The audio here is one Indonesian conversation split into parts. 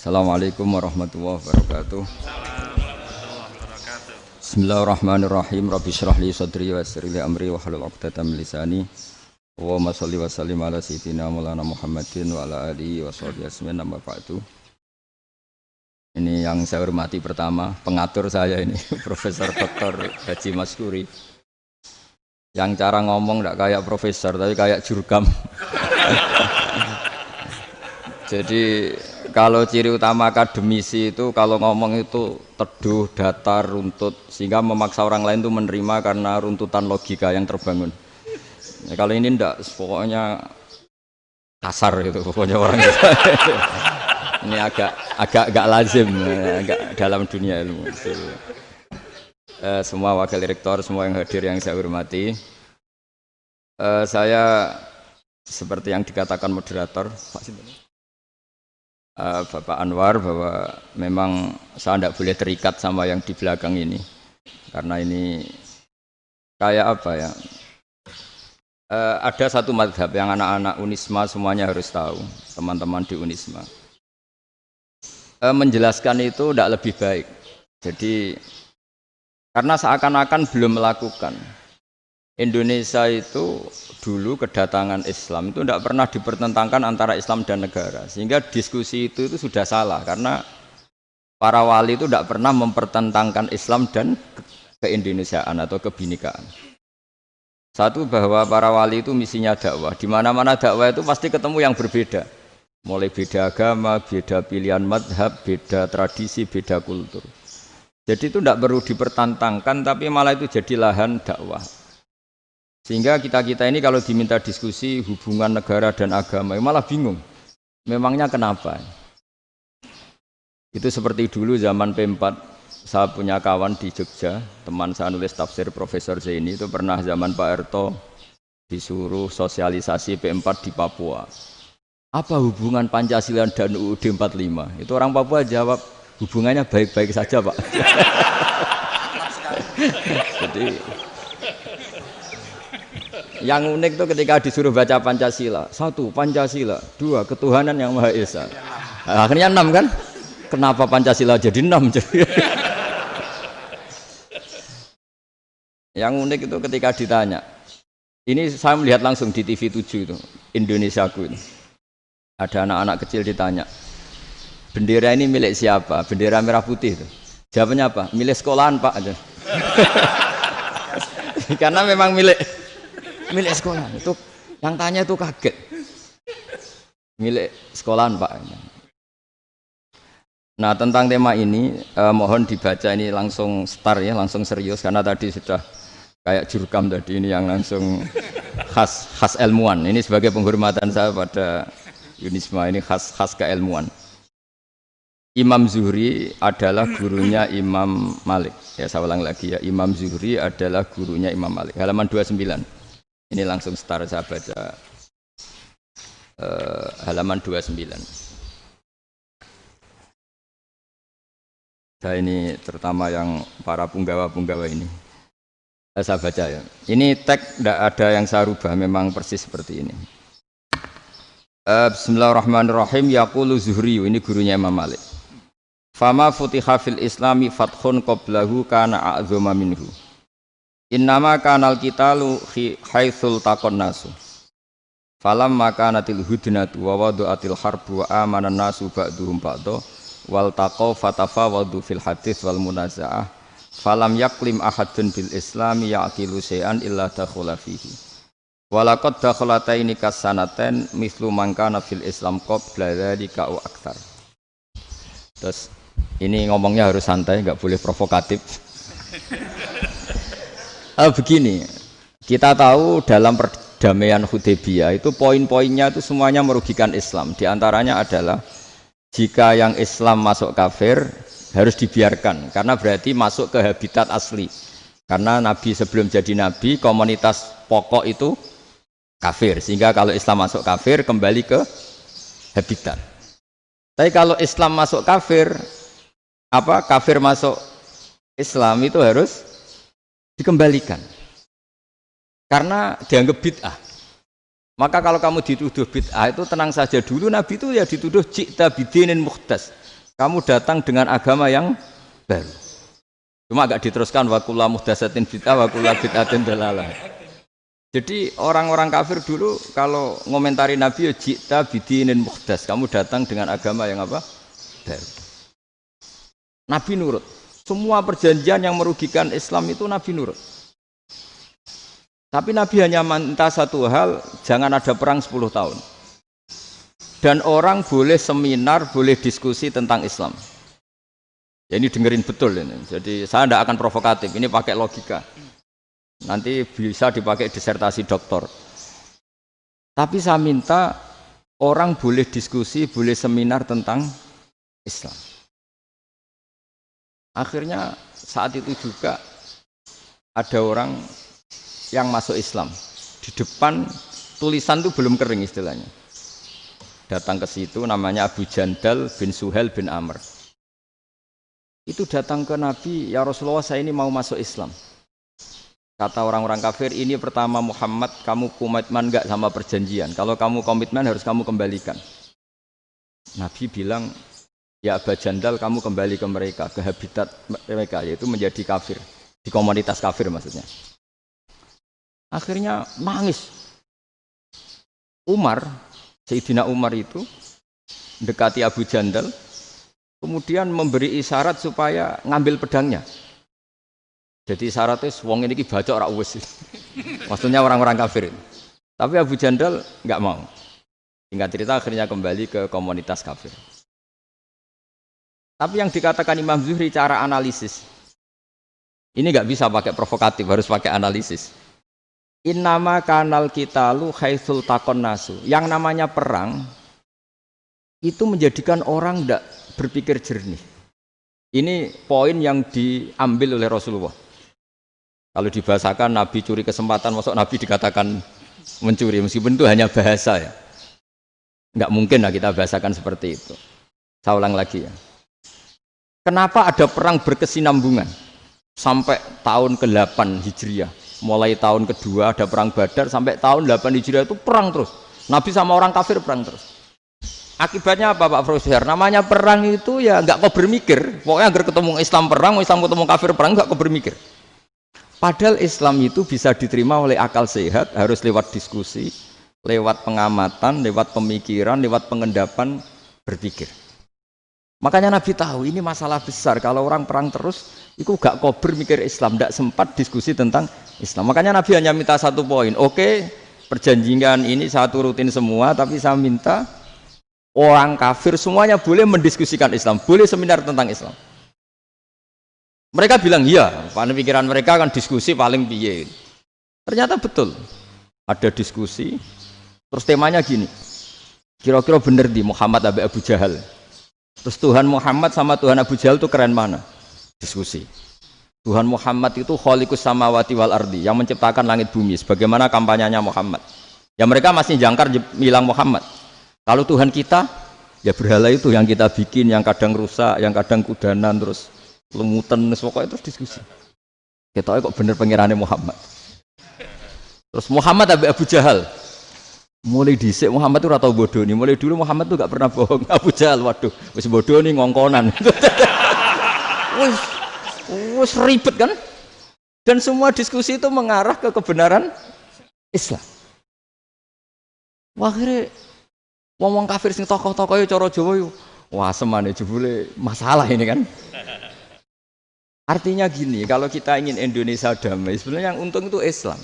Assalamualaikum warahmatullahi wabarakatuh. Bismillahirrahmanirrahim. Rabbi shrah li sadri wa yassir li amri wa hlul 'uqdatam min lisani. Allahumma shalli wa sallim ala sayyidina Maulana Muhammadin wa ala alihi wa sahbihi ajmain. Amma ba'du. Ini yang saya hormati pertama, pengatur saya ini Profesor Dr. Haji Maskuri. Yang cara ngomong tidak kayak profesor tapi kayak jurkam. Jadi kalau ciri utama akademisi itu kalau ngomong itu teduh, datar, runtut, sehingga memaksa orang lain itu menerima karena runtutan logika yang terbangun. Ya, kalau ini ndak, pokoknya kasar itu, pokoknya orang itu. Ini agak lazim, agak dalam dunia ilmu. Semua wakil rektor, semua yang hadir yang saya hormati, saya seperti yang dikatakan moderator Pak Bapak Anwar, bahwa memang saya tidak boleh terikat sama yang di belakang ini karena ini kayak apa ya, ada satu madhab yang anak-anak Unisma semuanya harus tahu, teman-teman di Unisma, menjelaskan itu tidak lebih baik. Jadi karena seakan-akan belum melakukan. Indonesia itu dulu kedatangan Islam itu tidak pernah dipertentangkan antara Islam dan negara, sehingga diskusi itu sudah salah karena para wali itu tidak pernah mempertentangkan Islam dan keindonesiaan atau kebinekaan. Satu, bahwa para wali itu misinya dakwah, di mana-mana dakwah itu pasti ketemu yang berbeda, mulai beda agama, beda pilihan madhab, beda tradisi, beda kultur. Jadi itu tidak perlu dipertentangkan, tapi malah itu jadi lahan dakwah. Sehingga kita-kita ini kalau diminta diskusi hubungan negara dan agama malah bingung. Memangnya kenapa? Itu seperti dulu zaman P4, saya punya kawan di Jogja, teman saya nulis tafsir Profesor Zaini, itu pernah zaman Pak Erto disuruh sosialisasi P4 di Papua. Apa hubungan Pancasila dan UUD 45? Itu orang Papua jawab, hubungannya baik-baik saja Pak. Jadi yang unik itu ketika disuruh baca Pancasila, satu Pancasila, dua ketuhanan yang Maha Esa. Akhirnya 6 kan? Kenapa Pancasila jadi 6? Yang unik itu ketika ditanya, ini saya melihat langsung di TV 7 itu, Indonesiaku itu. Ada anak-anak kecil ditanya, bendera ini milik siapa? Bendera merah putih itu. Jawabannya apa? Milik sekolahan Pak. Karena memang milik sekolah. Itu yang tanya itu kaget. Milik sekolahan Pak. Nah, tentang tema ini mohon dibaca ini langsung start ya, langsung serius karena tadi sudah kayak jurkam tadi, ini yang langsung khas ilmuwan. Ini sebagai penghormatan saya pada Unisma, ini khas keilmuan. Imam Zuhri adalah gurunya Imam Malik. Ya, saya ulang lagi ya, Imam Zuhri adalah gurunya Imam Malik. Halaman 29. Ini langsung start saya baca halaman 29. Nah, ini terutama yang para punggawa-punggawa ini. Saya baca ya. Ini teks tidak ada yang saya rubah, memang persis seperti ini. Bismillahirrahmanirrahim. Yaqulu Zuhri, ini gurunya Imam Malik. Fama futiha fil islami fathun qablahu kana a'zama minhu. Innama kanal qitalu haitsul taqon nasu. Falam makanatil hudnatu wa wadu'atil harbu wa amanan nasu ba'duhum ba'du wal taqaw fatafawadu fil hadits wal munaza'ah. Falam yaklim ahadun bil islami yaqilu syai'an illa dakhala fihi. Walaqad dakhalataini kasanaten mithlu man kana fil islam qabla dzalika wa aktsar. Terus ini ngomongnya harus santai, enggak boleh provokatif. Begini, kita tahu dalam perdamaian Hudaybiyah itu poin-poinnya itu semuanya merugikan Islam. Di antaranya adalah jika yang Islam masuk kafir harus dibiarkan karena berarti masuk ke habitat asli. Karena Nabi sebelum jadi Nabi komunitas pokok itu kafir, sehingga kalau Islam masuk kafir kembali ke habitat. Tapi kalau Islam masuk kafir, kafir masuk Islam itu harus dikembalikan karena dianggap bid'ah. Maka kalau kamu dituduh bid'ah itu tenang saja dulu, Nabi itu ya dituduh ji'ta bidinin mukhtas. kamu datang dengan agama yang baru. Cuma agak diteruskan wa kullu muhdatsatin bid'ah wa kullu bid'atin dalalah. Jadi orang-orang kafir dulu kalau ngomentari Nabi ya jita bidinin muhdas, kamu datang dengan agama yang apa? Baru. Nabi nurut. Semua perjanjian yang merugikan Islam itu Nabi nurut. Tapi Nabi hanya minta satu hal, jangan ada perang 10 tahun. Dan orang boleh seminar, boleh diskusi tentang Islam. Ya ini dengerin betul ini. Jadi saya tidak akan provokatif, ini pakai logika. Nanti bisa dipakai disertasi doktor. Tapi saya minta orang boleh diskusi, boleh seminar tentang Islam. Akhirnya saat itu juga ada orang yang masuk Islam. Di depan tulisan itu belum kering istilahnya. Datang ke situ namanya Abu Jandal bin Suhail bin Amr. Itu datang ke Nabi, ya Rasulullah saya ini mau masuk Islam. Kata orang-orang kafir, ini pertama Muhammad, kamu komitmen enggak sama perjanjian. Kalau kamu komitmen harus kamu kembalikan. Nabi bilang, ya Abu Jandal kamu kembali ke mereka, ke habitat mereka, yaitu menjadi kafir. Di komunitas kafir maksudnya. Akhirnya nangis. Umar, Sayyidina Umar itu mendekati Abu Jandal, kemudian memberi isyarat supaya ngambil pedangnya. Jadi isyaratnya wong ini baca ora wis. Maksudnya orang-orang kafir. Tapi Abu Jandal enggak mau. Singkat cerita akhirnya kembali ke komunitas kafir. Tapi yang dikatakan Imam Zuhri cara analisis. Ini enggak bisa pakai provokatif, harus pakai analisis. Innama kanal qitalu haitsul taqon nasu. Yang namanya perang itu menjadikan orang tidak berpikir jernih. Ini poin yang diambil oleh Rasulullah. Kalau dibahasakan Nabi curi kesempatan, masuk Nabi dikatakan mencuri, meskipun itu hanya bahasa ya. Enggak mungkin lah kita bahasakan seperti itu. Saya ulang lagi ya. Kenapa ada perang berkesinambungan sampai tahun ke-8 Hijriah? Mulai tahun kedua ada perang Badar sampai tahun 8 Hijriah itu perang terus. Nabi sama orang kafir perang terus. Akibatnya apa Pak Profesor? Namanya perang itu ya nggak kau bermikir. Pokoknya agar ketemu Islam perang, Islam ketemu kafir perang nggak kau bermikir. Padahal Islam itu bisa diterima oleh akal sehat, harus lewat diskusi, lewat pengamatan, lewat pemikiran, lewat pengendapan berpikir. Makanya Nabi tahu ini masalah besar. Kalau orang perang terus, itu gak kober mikir Islam, tidak sempat diskusi tentang Islam. Makanya Nabi hanya minta satu poin. Oke, perjanjian ini saya turutin semua, tapi saya minta orang kafir semuanya boleh mendiskusikan Islam, boleh seminar tentang Islam. Mereka bilang iya, pada pikiran mereka kan diskusi paling piye. Ternyata betul, ada diskusi. Terus temanya gini, kira-kira bener di Muhammad Abu Jahal. Terus Tuhan Muhammad sama Tuhan Abu Jahal itu keren mana? Diskusi. Tuhan Muhammad itu khaliqus samawati wal ardi, yang menciptakan langit bumi. Sebagaimana kampanyenya Muhammad. Ya mereka masih jangkar bilang Muhammad. Kalau Tuhan kita, ya berhala itu yang kita bikin, yang kadang rusak, yang kadang kudanan, terus lemutan, pokoknya terus diskusi. Kita kok bener pengirannya Muhammad. Terus Muhammad Abu Jahal. Mulai dhisik Muhammad itu ora tau bodoh nih. Mulai dulu Muhammad tuh gak pernah bohong. Abu Jahal, waduh, wis bodoh nih ngongkonan. Wis ribet kan? Dan semua diskusi itu mengarah ke kebenaran Islam. Wah, akhirnya ngomong kafir sing tokoh-tokoh cara Jawa yo. Wah, semane jebule masalah ini kan. Artinya gini, kalau kita ingin Indonesia damai, sebenarnya yang untung itu Islam.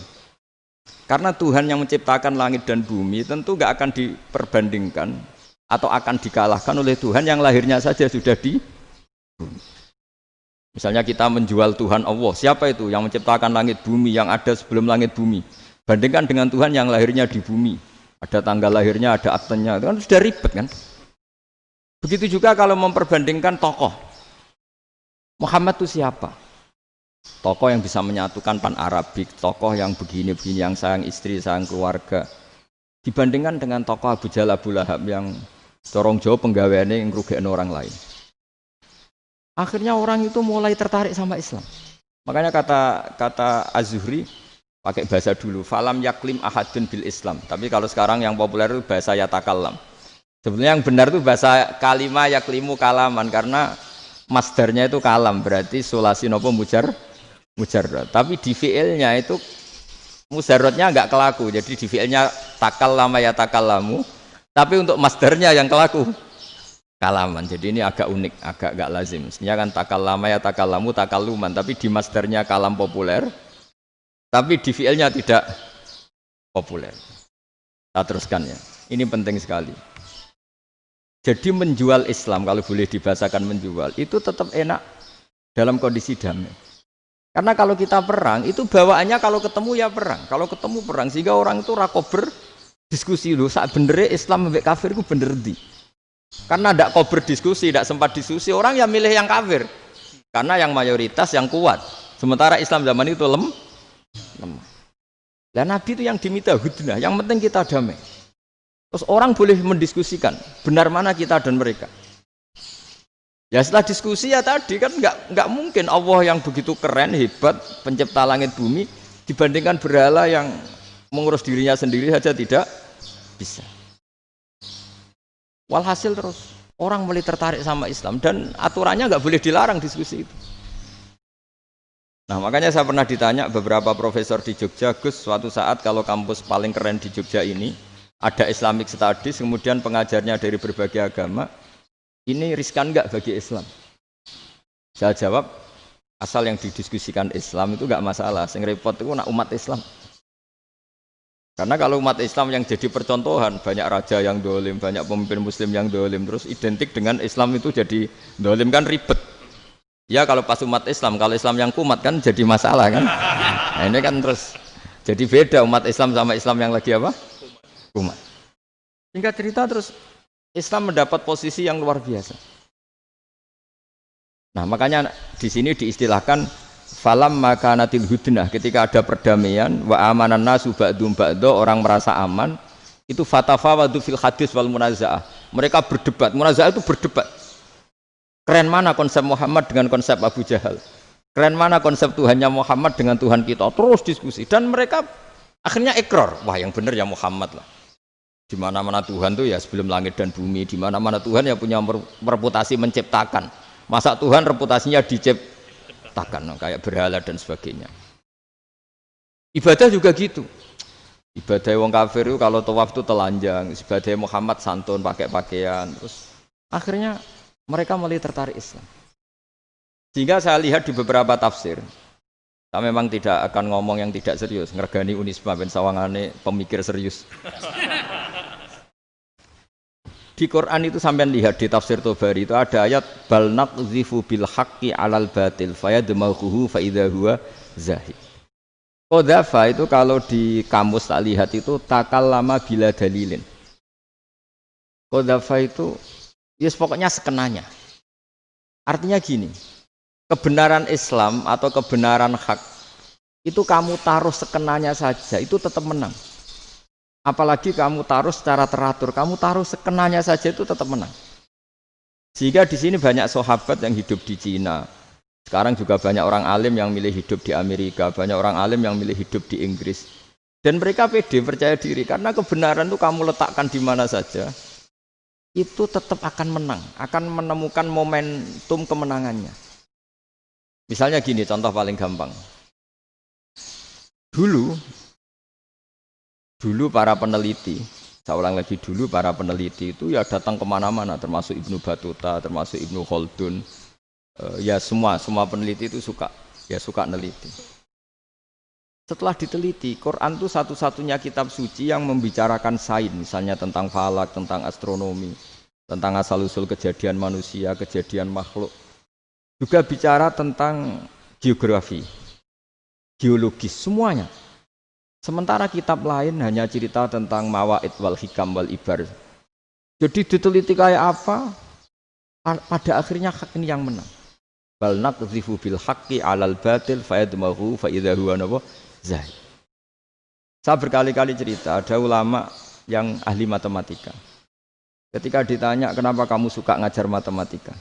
Karena Tuhan yang menciptakan langit dan bumi tentu gak akan diperbandingkan atau akan dikalahkan oleh Tuhan yang lahirnya saja sudah di bumi. Misalnya kita menjual Tuhan Allah, siapa itu yang menciptakan langit bumi, yang ada sebelum langit bumi? Bandingkan dengan Tuhan yang lahirnya di bumi, ada tanggal lahirnya, ada aktenya, itu kan sudah ribet kan? Begitu juga kalau memperbandingkan tokoh. Muhammad itu siapa? Tokoh yang bisa menyatukan pan-Arabik, tokoh yang begini-begini, yang sayang istri, sayang keluarga. Dibandingkan dengan tokoh Abu Jahal, Abu Lahab yang corong jauh penggaweannya yang ngerugikan orang lain. Akhirnya orang itu mulai tertarik sama Islam. Makanya kata Az-Zuhri pakai bahasa dulu, falam yaklim ahadun bil Islam. Tapi kalau sekarang yang populer itu bahasa yatakallam. Sebenarnya yang benar itu bahasa kalima yaklimu kalaman karena masdarnya itu kalam berarti sulasi nopo mujarrad. Tapi di fiilnya itu mujarradnya enggak kelaku. Jadi di fiilnya takallama ya takallamu. Tapi untuk masdarnya yang kelaku kalaman. Jadi ini agak unik, agak enggak lazim. Mestinya kan takallama ya takallamu takalluman, tapi di masdarnya kalam populer. Tapi di fiilnya tidak populer. Kita teruskan ya. Ini penting sekali. Jadi menjual Islam, kalau boleh dibahasakan menjual, itu tetap enak dalam kondisi damai. Karena kalau kita perang, itu bawaannya kalau ketemu ya perang. Kalau ketemu perang, sehingga orang itu rakober diskusi loh. Saat benernya Islam sampai kafir itu bener di. Karena tidak kober diskusi, tidak sempat diskusi, orang yang milih yang kafir. Karena yang mayoritas yang kuat. Sementara Islam zaman itu lemah. Dan Nabi itu yang diminta hudnah, yang penting kita damai. Terus orang boleh mendiskusikan benar mana kita dan mereka. Ya setelah diskusi ya tadi kan nggak mungkin Allah yang begitu keren hebat pencipta langit bumi dibandingkan berhala yang mengurus dirinya sendiri saja tidak bisa. Walhasil terus orang mulai tertarik sama Islam dan aturannya nggak boleh dilarang diskusi itu. Nah makanya saya pernah ditanya beberapa profesor di Jogja, Gus suatu saat kalau kampus paling keren di Jogja ini ada Islamic Studies, kemudian pengajarnya dari berbagai agama, ini riskan enggak bagi Islam? Saya jawab, asal yang didiskusikan Islam itu enggak masalah, yang repot itu nak umat Islam. Karena kalau umat Islam yang jadi percontohan, banyak raja yang dolim, banyak pemimpin muslim yang dolim, terus identik dengan Islam itu jadi dolim kan ribet. Ya kalau pas umat Islam, kalau Islam yang kumat kan jadi masalah kan. Nah ini kan terus, jadi beda umat Islam sama Islam yang lagi apa? Umat. Singkat cerita terus Islam mendapat posisi yang luar biasa. Nah makanya di sini diistilahkan falam makanatil hudnah, ketika ada perdamaian wa amanan nasu ba'dum ba'do, orang merasa aman, itu fatafawadu fil hadis wal munazaah. Mereka berdebat, munazaah itu berdebat. Keren mana konsep Muhammad dengan konsep Abu Jahal? Keren mana konsep Tuhannya Muhammad dengan Tuhan kita? Terus diskusi dan mereka akhirnya ikrar, wah yang benar ya Muhammad lah. Di mana-mana Tuhan tuh ya sebelum langit dan bumi, di mana-mana Tuhan ya punya reputasi menciptakan. Masa Tuhan reputasinya diciptakan, kayak berhala dan sebagainya. Ibadah juga gitu. Ibadah wong kafir itu kalau tawaf itu telanjang, ibadah Muhammad santun pakai pakaian, terus akhirnya mereka mulai tertarik Islam. Sehingga saya lihat di beberapa tafsir, saya memang tidak akan ngomong yang tidak serius, ngergani Unisba ben sawangane pemikir serius. Di Quran itu sampean lihat di tafsir Tobari itu ada ayat bal naqzifu bil haqqi 'alal batil fayadmaghuhu fa idza huwa zahid. Qadzafa itu kalau di kamus tak lihat itu takallama bila dalilin. Qadzafa itu ya pokoknya sekenanya. Artinya gini, kebenaran Islam atau kebenaran hak itu kamu taruh sekenanya saja itu tetap menang. Apalagi kamu taruh secara teratur, kamu taruh sekenanya saja itu tetap menang. Sehingga di sini banyak sahabat yang hidup di Cina. Sekarang juga banyak orang alim yang milih hidup di Amerika, banyak orang alim yang milih hidup di Inggris. Dan mereka pede, percaya diri karena kebenaran itu kamu letakkan di mana saja, itu tetap akan menang, akan menemukan momentum kemenangannya. Misalnya gini, contoh paling gampang. Dulu para peneliti, saya ulang lagi dulu para peneliti itu ya datang kemana-mana, termasuk Ibnu Battuta, termasuk Ibnu Khaldun, ya semua peneliti itu suka neliti. Setelah diteliti, Quran itu satu-satunya kitab suci yang membicarakan sains, misalnya tentang falak, tentang astronomi, tentang asal-usul kejadian manusia, kejadian makhluk. Juga bicara tentang geografi, geologis, semuanya. Sementara kitab lain hanya cerita tentang mawaid wal hikam wal ibar. Jadi diteliti kayak apa, pada akhirnya hak ini yang menang. Bal naqdhifu bil haqqi 'alal batil fayadmaghu fa idza huwa zahid. Saya berkali-kali cerita, ada ulama yang ahli matematika. Ketika ditanya kenapa kamu suka ngajar matematika,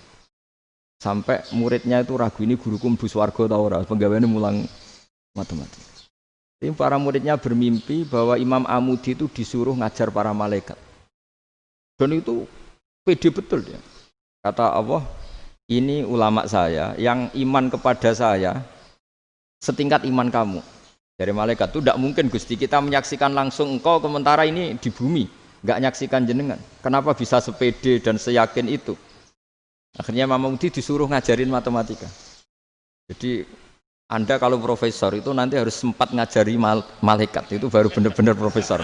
sampai muridnya itu ragu, ini guruku mlebu swarga ta ora, penggaweane mulang matematika. Jadi para muridnya bermimpi bahwa Imam Amudi itu disuruh ngajar para malaikat. Dan itu pede betul dia. Kata Allah, ini ulama saya yang iman kepada saya setingkat iman kamu. Dari malaikat itu tidak mungkin Gusti kita menyaksikan langsung engkau sementara ini di bumi, nggak nyaksikan jenengan. Kenapa bisa sepede dan seyakin itu? Akhirnya Imam Mudi disuruh ngajarin matematika. Jadi Anda kalau profesor itu nanti harus sempat ngajari malaikat, itu baru benar-benar profesor.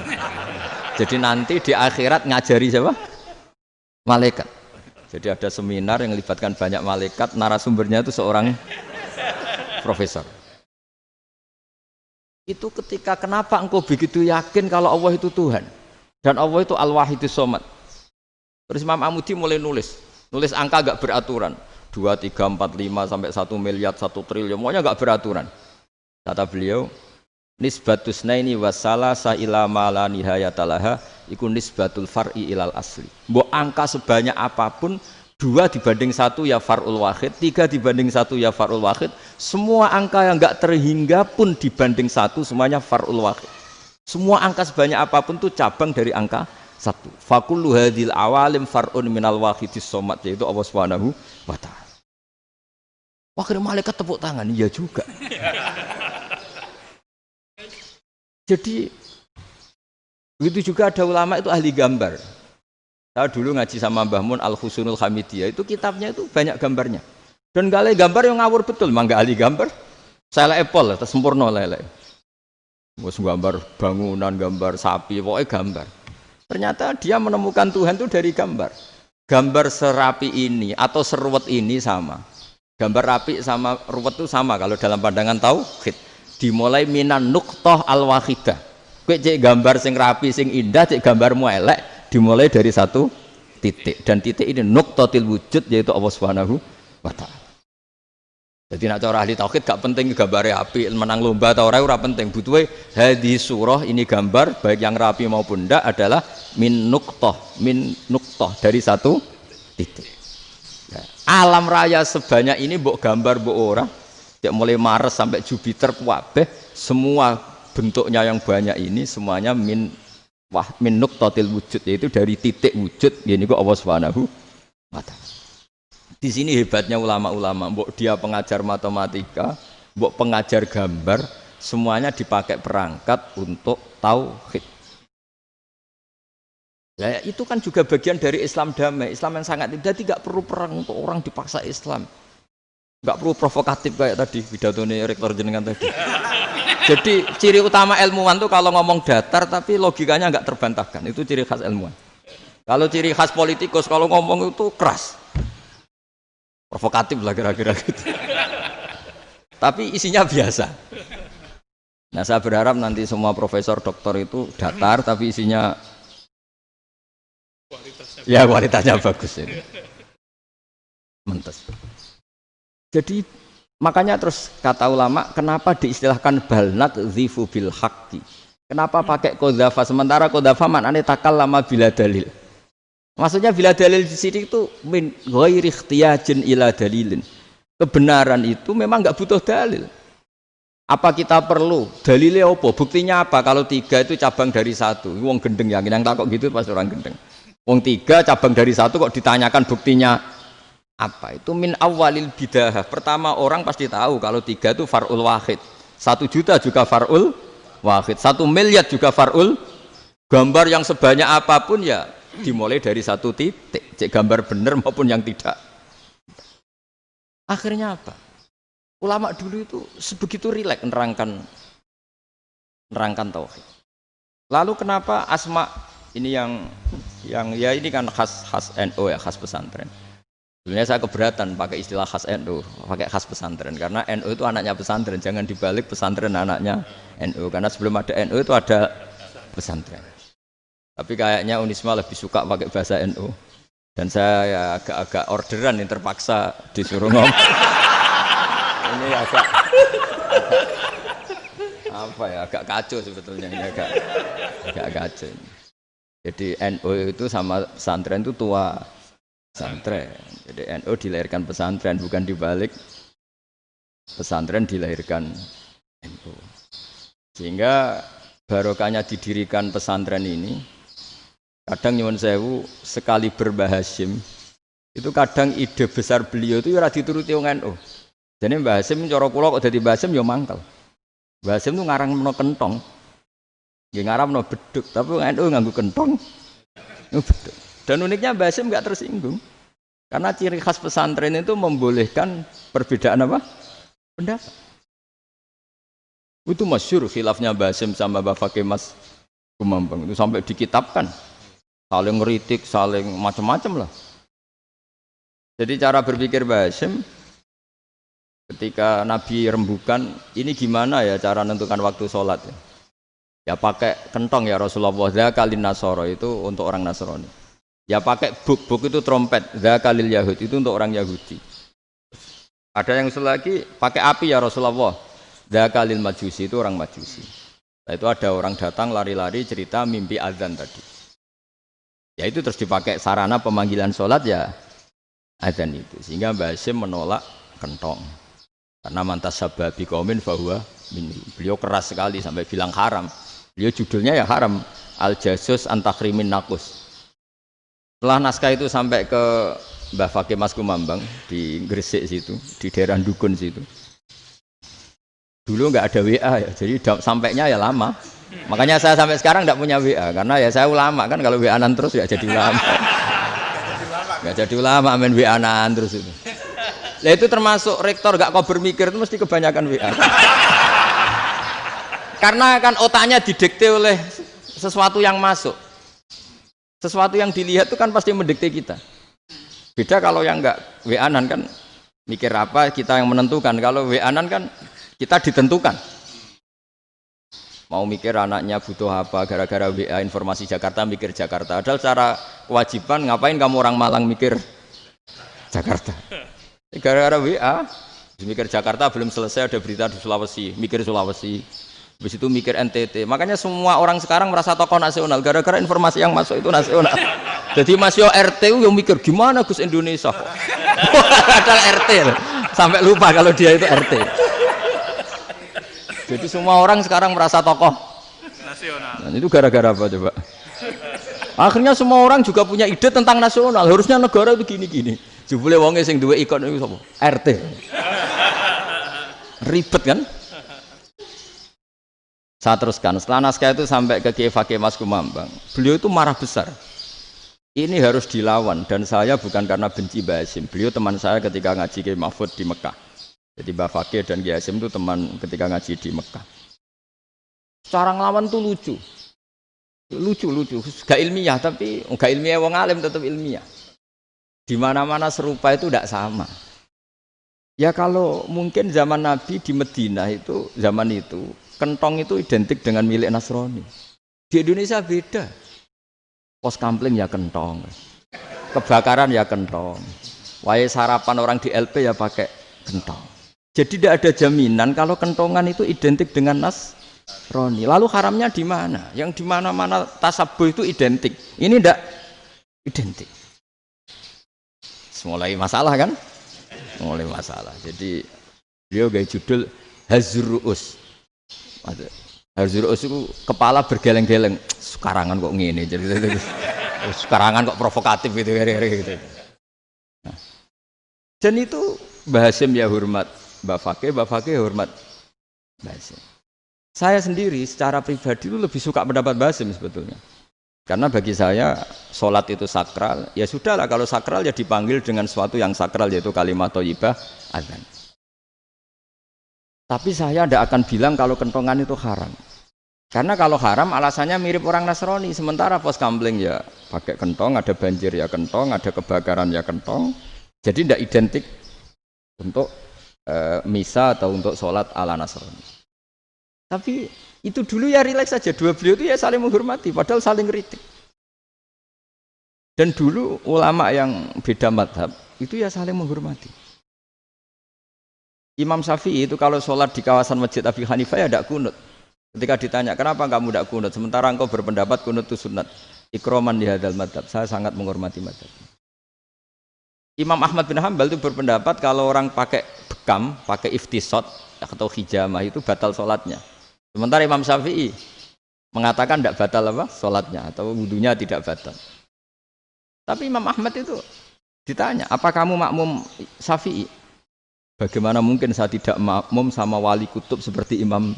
Jadi nanti di akhirat ngajari siapa? Malaikat. Jadi ada seminar yang melibatkan banyak malaikat, narasumbernya itu seorang profesor. Itu ketika kenapa engkau begitu yakin kalau Allah itu Tuhan dan Allah itu Al-Wahidus Shomad. Terus Imam Amudi mulai nulis angka gak beraturan. 2, 3, 4, 5 sampai 1 miliar, 1 triliun, semuanya enggak beraturan. Kata beliau, nisbatus naini wasalasa ila ma la nihayatalaha iku nisbatul far'i ilal asli. Mbok angka sebanyak apapun, 2 dibanding 1 ya far'ul wahid, 3 dibanding 1 ya far'ul wahid, semua angka yang enggak terhingga pun dibanding 1 semuanya far'ul wahid. Semua angka sebanyak apapun itu cabang dari angka 1. Fakullu hadhil awalim far'un minal wahidis shomad, yaitu Allah Subhanahu wa ta'ala. Akhirnya malaikat tepuk tangan, iya juga. Jadi begitu juga ada ulama itu ahli gambar. Saya dulu ngaji sama Mbah Mun Al-Husunul Hamidiyah, itu kitabnya itu banyak gambarnya. Dan gale gambar yang ngawur betul, memang gak ahli gambar. Saya epol, sempurna lele. Mus gambar bangunan, gambar sapi, pokoknya gambar. Ternyata dia menemukan Tuhan itu dari gambar. Gambar serapi ini atau seruwet ini sama. Gambar rapi sama ruwet itu sama kalau dalam pandangan tauhid. Dimulai minan nuqtah al-wahidah. Kowe cek gambar sing rapi sing indah, cek gambarmu elek, dimulai dari 1 titik. Dan titik ini nuqtatil wujud, yaitu Allah Subhanahu wa ta'ala. Jadi nak cara ahli tauhid gak penting gambare api, menang lomba atau ora penting. Butuhe hadis surah ini gambar baik yang rapi maupun ndak adalah min nuqtah dari 1 titik. Alam raya sebanyak ini mbok gambar mbok ora, ya mulai Mars sampai Jupiter kabeh semua bentuknya yang banyak ini semuanya min nuqtatil wujud, yaitu dari titik wujud, ini kok Allah Subhanahu wa ta'ala. Di sini hebatnya ulama-ulama, mbok dia pengajar matematika, mbok pengajar gambar, semuanya dipakai perangkat untuk tauhid. Ya, itu kan juga bagian dari Islam damai, Islam yang sangat jadi tidak perlu perang untuk orang dipaksa Islam, nggak perlu provokatif kayak tadi pidatonya rektor jenengan tadi. Jadi ciri utama ilmuwan tuh kalau ngomong datar tapi logikanya nggak terbantahkan, itu ciri khas ilmuwan. Kalau ciri khas politikus kalau ngomong itu keras, provokatif lah kira-kira gitu. Tapi isinya biasa. Nah saya berharap nanti semua profesor doktor itu datar tapi isinya kualitasnya bagus ini. Mentes. Jadi makanya terus kata ulama, kenapa diistilahkan balnat zifu bil haqqi? Kenapa pakai qadzafa sementara qadzafa maknanya takallama bila dalil? Maksudnya bila dalil di sini itu min ghairi ikhtiyajin ila dalilin. Kebenaran itu memang enggak butuh dalil. Apa kita perlu dalilnya apa? Buktinya apa? Kalau 3 itu cabang dari 1. Wong gendeng yang takok gitu pas orang gendeng. Wong 3 cabang dari 1 kok ditanyakan buktinya apa? Itu min awalil bidahah. Pertama orang pasti tahu kalau 3 itu far'ul wahid. 1 juta juga far'ul wahid. 1 miliar juga far'ul. Gambar yang sebanyak apapun ya dimulai dari 1 titik. Cek gambar benar maupun yang tidak. Akhirnya apa? Ulama dulu itu sebegitu rileks nerangkan tauhid. Lalu kenapa asma ini yang ya ini kan khas NU ya, khas pesantren. Sebenarnya saya keberatan pakai istilah khas NU, pakai khas pesantren karena NU itu anaknya pesantren, jangan dibalik pesantren anaknya NU karena sebelum ada NU itu ada pesantren. Tapi kayaknya Unisma lebih suka pakai bahasa NU dan saya ya agak orderan yang terpaksa disuruh ngomong. Ini agak apa ya, agak kacau sebetulnya ini agak kacau. Jadi NU itu sama pesantren itu tua pesantren. Jadi NU dilahirkan pesantren, bukan dibalik pesantren dilahirkan NU. Sehingga barokahnya didirikan pesantren ini Kadang nyuwun sewu sekali Mbah Hasyim itu kadang ide besar beliau itu ora dituruti wong NU. Jadi Mbah Hasyim cara kula kok dadi Mbah Hasyim ya mangkel. Mbah Hasyim itu ngarangno kentong. Nggih ngaramno beduk, tapi wong NU nganggo kentong. Beduk. Dan uniknya Mbah Hasyim enggak tersinggung. Karena ciri khas pesantren itu membolehkan perbedaan apa? Pendapat. Itu masyhur khilafnya Mbah Hasyim sama Mbah Fakih Mas Kumambang itu sampai dikitabkan. Saling ngeritik, saling macam-macam lah. Jadi cara berpikir Mbah Hasyim ketika Nabi rembukan, ini gimana ya cara menentukan waktu sholat ya? Ya pakai kentong ya Rasulullah, dzakalin nasara itu untuk orang Nasrani. Ya pakai buk itu trompet, dzakalil Yahud itu untuk orang Yahudi. Ada yang usul lagi pakai api ya Rasulullah, dzakalil Majusi itu orang Majusi. Nah, itu ada orang datang lari-lari cerita mimpi azan tadi. Ya itu terus dipakai sarana pemanggilan sholat ya azan itu. Sehingga Mbah Hasyim menolak kentong. Karena mantas sababi qaumin fahuwa minhu. Beliau keras sekali sampai bilang haram. Beliau judulnya ya haram. Al-Jasus Antakhrimin Nakus. Setelah naskah itu sampai ke Mbah Fakih Mas Kumambang di Gresik situ, di daerah Dukun situ. Dulu nggak ada WA ya, jadi sampainya ya lama. Makanya saya sampai sekarang tidak punya WA karena ya saya ulama kan, kalau WA-an terus ya jadi ulama. Nggak jadi ulama main WA-an terus itu. Nah itu termasuk rektor gak kau bermikir itu mesti kebanyakan WA. Karena kan otaknya didikte oleh sesuatu yang masuk. Sesuatu yang dilihat itu kan pasti mendikte kita. Beda kalau yang enggak WA-an kan mikir apa kita yang menentukan. Kalau WA-an kan kita ditentukan. Mau mikir anaknya butuh apa gara-gara WA informasi Jakarta mikir Jakarta. Padahal secara kewajiban ngapain kamu orang Malang mikir Jakarta? Gara-gara WA mikir Jakarta belum selesai ada berita di Sulawesi, mikir Sulawesi. Habis itu mikir NTT. Makanya semua orang sekarang merasa tokoh nasional gara-gara informasi yang masuk itu nasional. Jadi Mas Yo RT yang mikir gimana Gus Indonesia kok. Padahal RT sampai lupa kalau dia itu RT. Jadi semua orang sekarang merasa tokoh nasional. Nah, itu gara-gara apa coba? Akhirnya semua orang juga punya ide tentang nasional. Harusnya negara itu gini-gini. Jebule wonge sing duwe ikon itu sapa? RT. Ribet kan? Saya teruskan. Setelah naskah itu sampai ke Kiai Fakih Mas Kumambang. Beliau itu marah besar. Ini harus dilawan dan saya bukan karena benci Mbah Hasyim. Beliau teman saya ketika ngaji Kiai Mahfud di Mekah. Jadi Mbah Fakih dan Kiai Hasyim itu teman ketika ngaji di Mekah. Cara ngelawan tuh lucu. Lucu. Gak ilmiah tapi gak ilmiah wong alim tetap ilmiah. Di mana-mana serupa itu tidak sama. Ya kalau mungkin zaman Nabi di Medina itu zaman itu kentong itu identik dengan milik Nasrani. Di Indonesia beda. Pos kampling ya kentong. Kebakaran ya kentong. Wae sarapan orang di LP ya pakai kentong. Jadi tidak ada jaminan kalau kentongan itu identik dengan Nasrani. Lalu haramnya di mana? Yang di mana-mana tasabuh itu identik. Ini tidak identik. Mulai masalah kan? Mulai masalah. Jadi beliau gaya judul Hazruus. Hazruus itu kepala bergeleng-geleng. Sekarangan kok ngene. Jadi sekarangan kok provokatif gitu. Nah. Dan itu Mbah Hasyim ya hormat Mbah Fakih hormat Mbah Hasyim. Saya sendiri secara pribadi itu lebih suka pendapat Mbah Hasyim sebetulnya. Karena bagi saya sholat itu sakral, ya sudahlah kalau sakral ya dipanggil dengan sesuatu yang sakral yaitu kalimat thayyibah azan. Tapi saya tidak akan bilang kalau kentongan itu haram. Karena kalau haram alasannya mirip orang Nasrani, sementara pos kampling ya pakai kentong, ada banjir ya kentong, ada kebakaran ya kentong. Jadi tidak identik untuk misa atau untuk sholat ala Nasrani. Tapi itu dulu ya rileks saja, dua beliau itu ya saling menghormati, padahal saling kritik. Dan dulu ulama yang beda madhab itu ya saling menghormati. Imam Syafi'i itu kalau sholat di kawasan Masjid Abi Hanifah ya tidak kunut. Ketika ditanya kenapa kamu tidak kunut, sementara engkau berpendapat kunut itu sunat. Ikroman di hadal madhab, saya sangat menghormati madhab. Imam Ahmad bin Hanbal itu berpendapat kalau orang pakai bekam, pakai iftisot atau hijamah itu batal sholatnya. Sementara Imam Syafi'i mengatakan tidak batal apa sholatnya atau wudunya tidak batal. Tapi Imam Ahmad itu ditanya, apa kamu makmum Syafi'i? Bagaimana mungkin saya tidak makmum sama wali kutub seperti Imam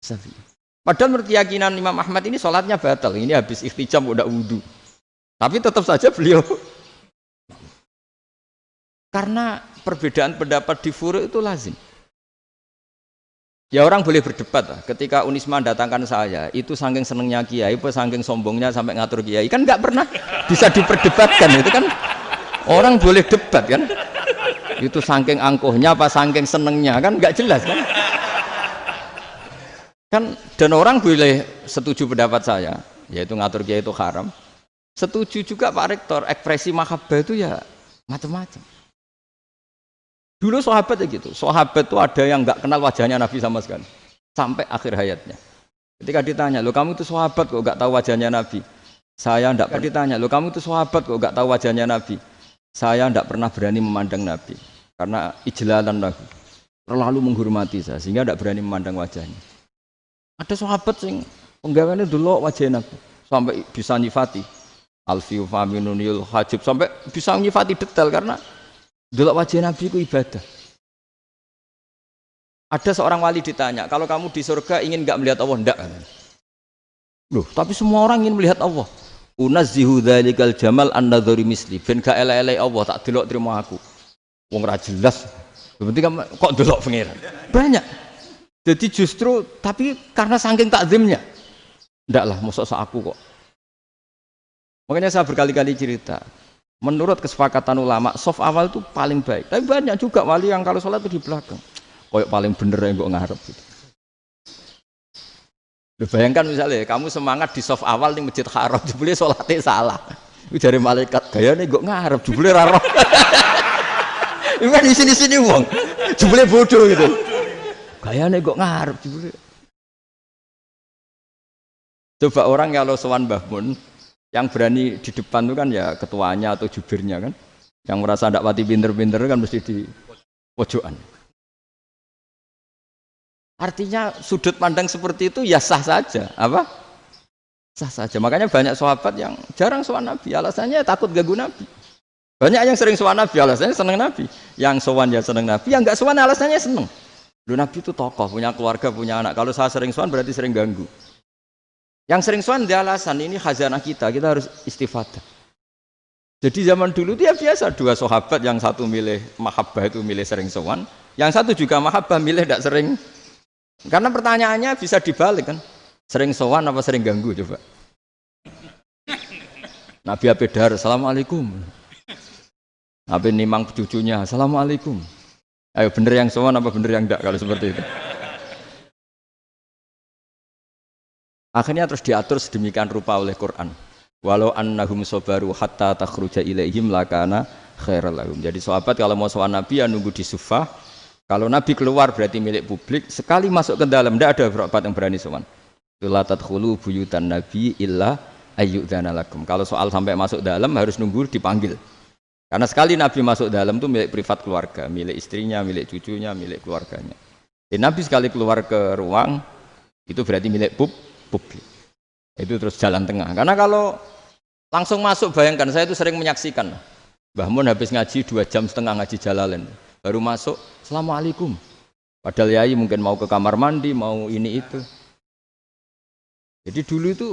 Syafi'i? Padahal menurut keyakinan Imam Ahmad ini sholatnya batal. Ini habis ikhtijam udah wudu. Tapi tetap saja beliau. Karena perbedaan pendapat di furu' itu lazim. Ya orang boleh berdebat lah. Ketika Unisma datangkan saya, itu saking senengnya kiai, apa saking sombongnya sampai ngatur kiai, kan nggak pernah bisa diperdebatkan. Itu kan orang boleh debat kan. Itu saking angkuhnya apa saking senengnya kan nggak jelas kan. Kan dan orang boleh setuju pendapat saya, yaitu ngatur kiai itu haram. Setuju juga Pak Rektor, ekspresi mahabbah itu ya macam-macam. Dulu sahabat ya gitu, sahabat itu ada yang nggak kenal wajahnya Nabi sama sekali sampai akhir hayatnya. Ketika ditanya, lo kamu itu sahabat kok nggak tahu wajahnya Nabi? Saya nggak pernah ditanya, lo kamu itu sahabat kok nggak tahu wajahnya Nabi? Saya nggak pernah berani memandang Nabi karena ijlalan Nabi, terlalu menghormati saya sehingga nggak berani memandang wajahnya. Ada sahabat yang penggawaannya dulu wajah Nabi sampai bisa nyifati alfiu faminunil hajib sampai bisa nyifati detail karena dulu wajah Nabi itu ibadah. Ada seorang wali ditanya, kalau kamu di surga ingin nggak melihat Allah? Enggak. Loh, tapi semua orang ingin melihat Allah. Unazzihu dzalikal jamal an-nadhari misli. Ben gak elek-elek Allah tak delok terima aku. Wong ra jelas. Berarti kok delok pangeran. Banyak. Jadi justru tapi karena saking takzimnya. Enggak lah, mosok aku kok. Makanya saya berkali-kali cerita. Menurut kesepakatan ulama, soft awal itu paling baik. Tapi banyak juga wali yang kalau sholat itu di belakang. Koyok paling bener yang kok ngarep gitu. Bayangkan misalnya kamu semangat di soft awal di Masjid Haram, jebule sholatnya salah. Itu dari malaikat gayane kok ngarep, jebule ra roh. Itu kan di sini-sini wong. Jebule bodoh gitu. Gayane kok ngarep jebule. Coba orang kalau sowan Mbah Mun yang berani di depan itu kan ya ketuanya atau jubirnya kan. Yang merasa ndak pati pinter-pinter kan mesti di pojokan. Artinya sudut pandang seperti itu ya sah saja, apa? Sah saja. Makanya banyak sahabat yang jarang sowan Nabi, alasannya takut ganggu Nabi. Banyak yang sering sowan Nabi, alasannya seneng Nabi. Yang sowan ya seneng Nabi, yang enggak sowan alasannya seneng. Lu Nabi itu tokoh, punya keluarga, punya anak. Kalau saya sering sowan berarti sering ganggu. Yang sering sowan dia alasan ini khazanah kita harus istifadah. Jadi zaman dulu dia biasa dua sahabat, yang satu milih mahabbah itu milih sering sowan, yang satu juga mahabbah milih tidak sering. Karena pertanyaannya bisa dibalik kan, sering sowan apa sering ganggu coba. Nabi Abedar, assalamualaikum. Nabi nimang cucunya, assalamualaikum. Ayo bener yang sowan apa bener yang enggak kalau seperti itu. Akhirnya terus diatur sedemikian rupa oleh Quran. Walau annahum sabaru hatta takhruja ilaihim lakana khairal lahum. Jadi sahabat kalau mau sowan Nabi ya nunggu di Sufah. Kalau Nabi keluar berarti milik publik. Sekali masuk ke dalam tidak ada sahabat yang berani sowan. La tadkhulu buyutan Nabi illa ayyudzana lakum. Kalau soal sampai masuk dalam harus nunggu dipanggil. Karena sekali Nabi masuk dalam itu milik privat keluarga, milik istrinya, milik cucunya, milik keluarganya. Jadi Nabi sekali keluar ke ruang itu berarti milik publik. Itu terus jalan tengah. Karena kalau langsung masuk, bayangkan saya itu sering menyaksikan. Mbah Mun habis ngaji 2,5 jam ngaji Jalalain. Baru masuk, assalamualaikum. Padahal yai mungkin mau ke kamar mandi, mau ini itu. Jadi dulu itu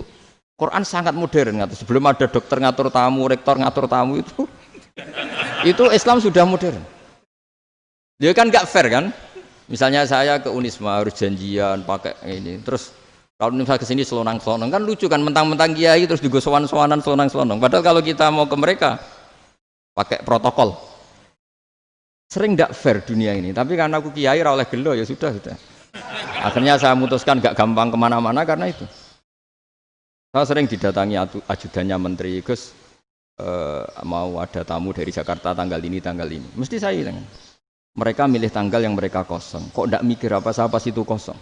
Quran sangat modern. Sebelum ada dokter ngatur tamu, rektor ngatur tamu itu Islam sudah modern. Dia kan nggak fair kan? Misalnya saya ke Unisma harus janjian pakai ini. Terus kalau misalnya kesini selonang-selonang kan lucu kan, mentang-mentang kiai terus juga sowan-sowanan selonang-selonang. Padahal kalau kita mau ke mereka pakai protokol. Sering tidak fair dunia ini, tapi karena aku kiai ra oleh gelo ya sudah. Akhirnya saya memutuskan gak gampang kemana-mana karena itu. Saya sering didatangi ajudannya menteri, Gus mau ada tamu dari Jakarta tanggal ini, mesti saya bilang, mereka milih tanggal yang mereka kosong. Kok tidak mikir apa pas itu kosong?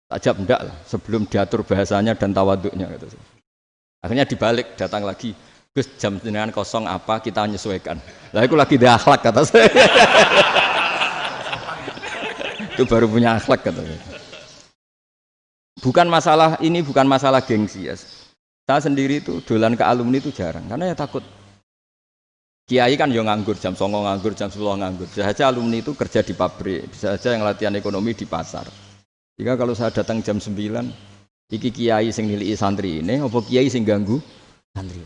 Tak jawab enggak lah, sebelum diatur bahasanya dan tawaduknya. Gitu. Akhirnya dibalik, datang lagi. Gus jam jenengan kosong apa kita menyesuaikan. Lah aku lagi di akhlak kata saya. Itu baru punya akhlak kata saya. Bukan masalah ini, bukan masalah gengsi ya. Saya sendiri itu dolan ke alumni itu jarang, karena ya takut. Kiai kan yang nganggur, jam 9 nganggur, jam 10 nganggur. Bisa saja alumni itu kerja di pabrik, bisa saja yang latihan ekonomi di pasar. Jika kalau saya datang jam 9, iki kiai sing nilai santri ini, apa kiai sing ganggu santri.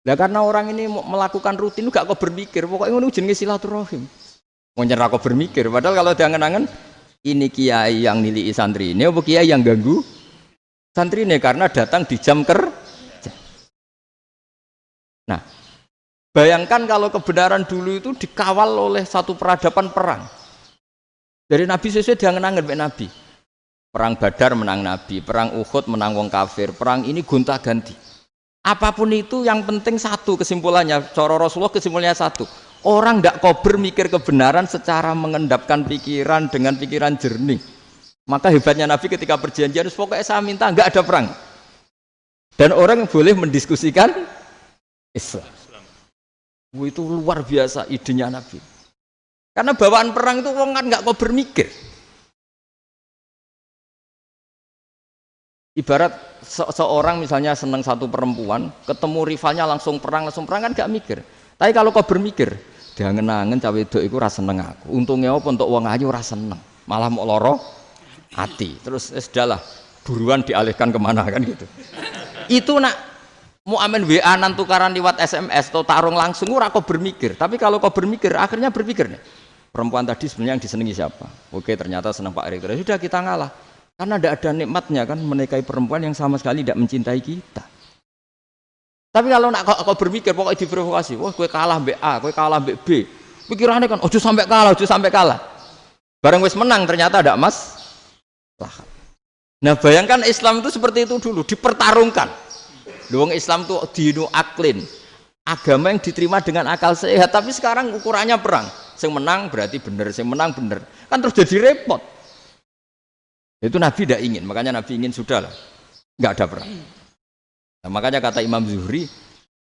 Nah karena orang ini melakukan rutin, gak kok berpikir, pokoknya ngono jenenge silaturahim. Mau nyerah kok berpikir, padahal kalau diangen-angen, ini kiai yang nilai santri ini, apa kiai yang ganggu santri ini karena datang di jam kerja. Nah, bayangkan kalau kebenaran dulu itu dikawal oleh satu peradaban perang. Dari Nabi sesuai diangen-angen Nabi. Perang Badar menang Nabi, perang Uhud menang wong kafir, perang ini gonta-ganti. Apapun itu yang penting satu kesimpulannya, cara Rasulullah kesimpulannya satu. Orang tidak kober mikir kebenaran secara mengendapkan pikiran dengan pikiran jernih. Maka hebatnya Nabi ketika perjanjian, pokoknya saya minta nggak ada perang. Dan orang boleh mendiskusikan Islam. Itu luar biasa idenya Nabi. Karena bawaan perang itu orang kan nggak kok bermikir. Ibarat seorang misalnya senang satu perempuan, ketemu rivalnya langsung perang kan nggak mikir. Tapi kalau kau bermikir, dia ngenangen cawe wedok itu rasa seneng aku. Untungnya apa untuk uang ayu rasa seneng, malah mau loro hati. Terus sudahlah buruan dialihkan kemana kan gitu. Itu nak mau amen WA-an tukaran lewat SMS atau tarung langsung ora kok bermikir. Tapi kalau kau bermikir, akhirnya berpikir nih. Perempuan tadi sebenarnya yang disenangi siapa? Oke, ternyata senang Pak Rektor. Sudah kita ngalah. Karena tidak ada nikmatnya kan menikahi perempuan yang sama sekali tidak mencintai kita. Tapi kalau nak kau berpikir pokoknya diprovokasi, wah gue kalah mbek A, gue kalah mbek B. Pikirannya kan ojo sampai kalah. Bareng wis menang ternyata ada emas. Nah, bayangkan Islam itu seperti itu dulu, dipertarungkan. Luang Islam itu dinu aklin, agama yang diterima dengan akal sehat, tapi sekarang ukurannya perang. Yang menang berarti benar, yang menang benar. Kan terus jadi repot. Itu Nabi tidak ingin, makanya Nabi ingin sudahlah, nggak ada perang. Nah, makanya kata Imam Zuhri,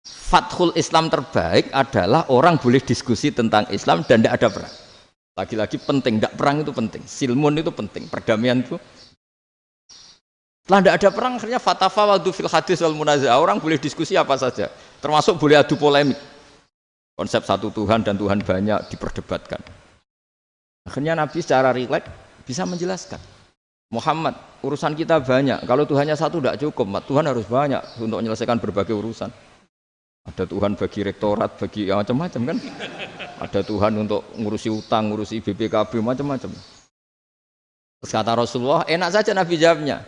fathul Islam terbaik adalah orang boleh diskusi tentang Islam dan tidak ada perang. Lagi-lagi penting, tidak perang itu penting, silmun itu penting, perdamaian itu. Setelah tidak ada perang, akhirnya fatafawadu fil hadis wal munaza'ah, orang boleh diskusi apa saja, termasuk boleh adu polemik. Konsep satu Tuhan dan Tuhan banyak diperdebatkan. Akhirnya Nabi secara rileks bisa menjelaskan. Muhammad, urusan kita banyak. Kalau Tuhannya satu tidak cukup, Tuhan harus banyak untuk menyelesaikan berbagai urusan. Ada Tuhan bagi rektorat, bagi ya, macam-macam kan. Ada Tuhan untuk ngurusi utang, ngurusi BPKB, macam-macam. Terus kata Rasulullah, enak saja Nabi jawabnya.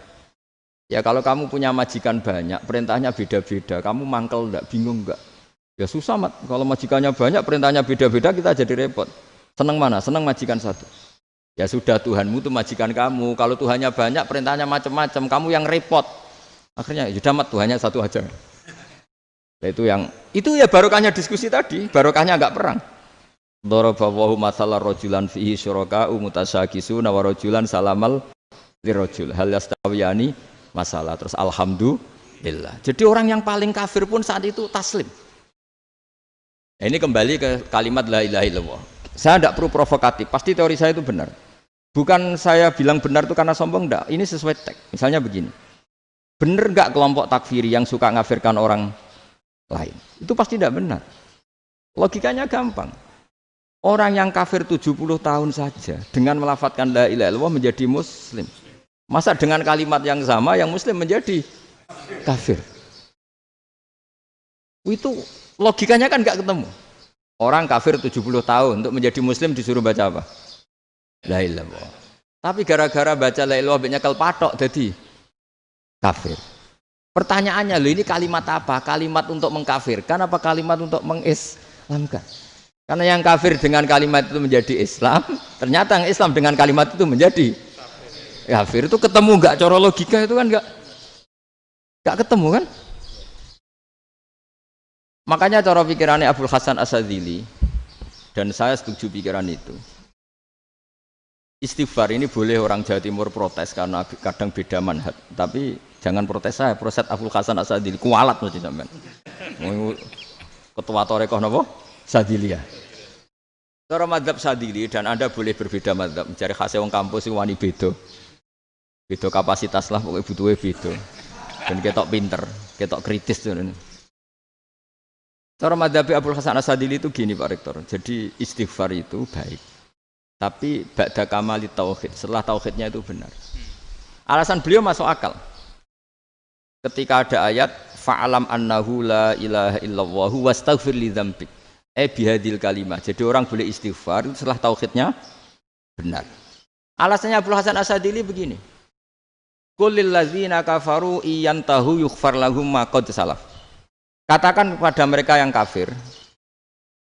Ya kalau kamu punya majikan banyak, perintahnya beda-beda, kamu mangkel enggak, bingung enggak? Ya susah mat, kalau majikannya banyak, perintahnya beda-beda, kita jadi repot. Senang mana? Senang majikan satu. Ya sudah, Tuhanmu itu majikan kamu. Kalau Tuhannya banyak, perintahnya macam-macam, kamu yang repot. Akhirnya ya sudah mat, Tuhannya satu aja. Ya, itu ya barokahnya diskusi tadi, barokahnya enggak perang. Daraballahu mathalan rajulan fihi syuraka'u mutasyakisuna wa rajulan salamal lirajul hal yastawiyani masalah. Terus alhamdulillah. Jadi orang yang paling kafir pun saat itu taslim. Nah, ini kembali ke kalimat la ilaha illallah. Saya tidak perlu provokatif, pasti teori saya itu benar. Bukan saya bilang benar itu karena sombong, enggak. Ini sesuai teks. Misalnya begini, benar enggak kelompok takfiri yang suka ngafirkan orang lain? Itu pasti tidak benar. Logikanya gampang. Orang yang kafir 70 tahun saja dengan melafadzkan la ilaha illallah menjadi muslim. Masa dengan kalimat yang sama yang muslim menjadi kafir? Itu logikanya kan enggak ketemu. Orang kafir 70 tahun untuk menjadi muslim disuruh baca apa? La ilaha illallah. Tapi gara-gara baca la ilaha illallah nyekel patok jadi kafir. Pertanyaannya, loh ini kalimat apa? Kalimat untuk mengkafirkan apa kalimat untuk mengislamkan? Karena yang kafir dengan kalimat itu menjadi Islam, ternyata yang Islam dengan kalimat itu menjadi kafir. Itu ketemu enggak cara logika itu kan enggak ketemu kan? Makanya cara pikirannya Abul Hasan Asyadzili, dan saya setuju pikiran itu. Istighfar ini boleh orang Jawa Timur protes karena kadang beda manhaj, tapi jangan protes saya, protes Abul Hasan Asyadzili kualat mesti sampean. Ketua Torekoh napa? Sadziliyah. Cara madzhab Sadzili dan Anda boleh berbeda madzhab, mencari khasnya wong kampus sing wani beda. Beda kapasitas lah pokoknya butuhnya beda. Dan ketok pinter, ketok kritis tuh. Cara madzhab Abdul Hasan Asadili itu gini Pak Rektor. Jadi istighfar itu baik. Tapi ba'da kamali tauhid, setelah tauhidnya itu benar. Alasan beliau masuk akal. Ketika ada ayat fa'alam annahu la ilaha illallah wastaghfir li dzambik. Bihadil kalimah. Jadi orang boleh istighfar itu setelah tauhidnya benar. Alasannya Abdul Hasan Asadili begini. Qul lil ladzina kafaru iyantahu yughfar lahum ma qad salaf. Katakan kepada mereka yang kafir,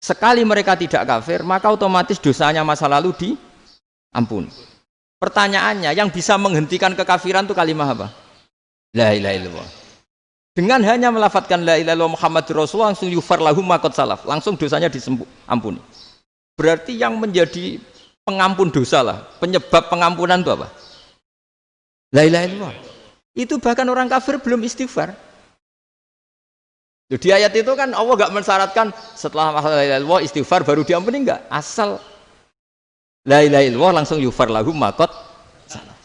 sekali mereka tidak kafir, maka otomatis dosanya masa lalu diampuni. Pertanyaannya, yang bisa menghentikan kekafiran itu kalimat apa? La ilaha illallah. Dengan hanya melafadzkan la ilaha illallah Muhammadur Rasulullah langsung yughfar lahum ma qad salaf, langsung dosanya diampuni. Berarti yang menjadi pengampun dosa lah, penyebab pengampunan itu apa? La ilaha illallah. Itu bahkan orang kafir belum istighfar. Di ayat itu kan Allah enggak mensyaratkan setelah la ilaha illallah istighfar baru diampuni, enggak. Asal la ilaha illallah langsung yughfar lahum ma qad salaf.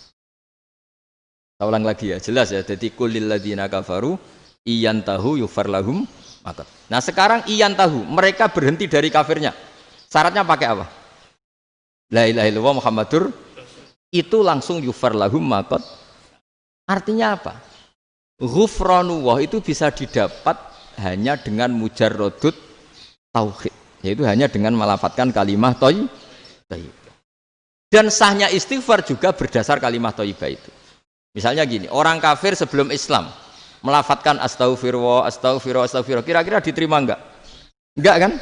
Saya ulang lagi ya, jelas ya. Jadi qul lil ladzina kafaru iyantahu yughfar lahum ma qad. Nah, sekarang iyantahu, mereka berhenti dari kafirnya. Syaratnya pakai apa? La ilaha illallah Muhammadur itu langsung yughfar lahum ma qad. Artinya apa? Ghufranullah itu bisa didapat hanya dengan mujarrodut tauhid, yaitu hanya dengan melafadzkan kalimat thayyibah. Dan sahnya istighfar juga berdasar kalimat thayyibah itu. Misalnya gini, orang kafir sebelum Islam melafadzkan astaghfirullah, astaghfirullah, astaghfirullah, kira-kira diterima enggak? Enggak kan?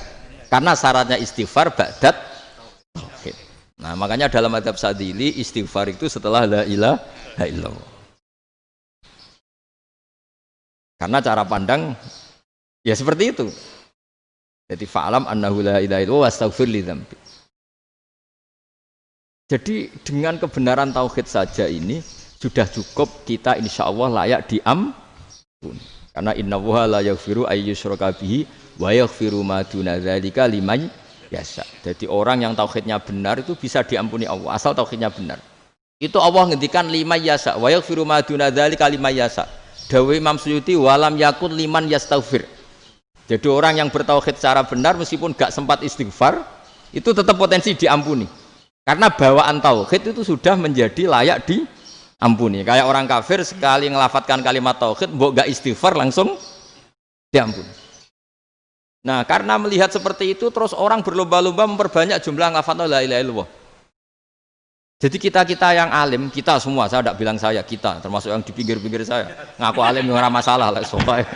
Karena syaratnya istighfar ba'dat tauhid. Nah, makanya dalam madzhab Sadili istighfar itu setelah la ilaha illallah. Karena cara pandang ya seperti itu. Jadi fa'alam annahu la ilaha illallah wastaghfir li dzambi. Jadi dengan kebenaran tauhid saja ini sudah cukup kita insya Allah layak diampuni. Karena innallaha la yaghfiru ayyusyraka bihi wa yaghfiru ma duna dzalika liman yasha. Jadi orang yang tauhidnya benar itu bisa diampuni Allah asal tauhidnya benar. Itu Allah ngendikan liman yasha wa yaghfiru ma duna dzalika liman yasha. Dawe Imam Suyuti walam yakun liman yastaghfir. Jadi orang yang bertauhid secara benar meskipun gak sempat istighfar itu tetap potensi diampuni. Karena bawaan tauhid itu sudah menjadi layak diampuni. Kayak orang kafir sekali ngelafadzkan kalimat tauhid mbok gak istighfar langsung diampuni. Nah, karena melihat seperti itu terus orang berlomba-lomba memperbanyak jumlah ngelafadzkan la ilaha illallah. Jadi kita yang alim, kita semua, saya tidak bilang saya, kita termasuk yang di pinggir-pinggir saya ngaku alim ora masalah lah soalnya.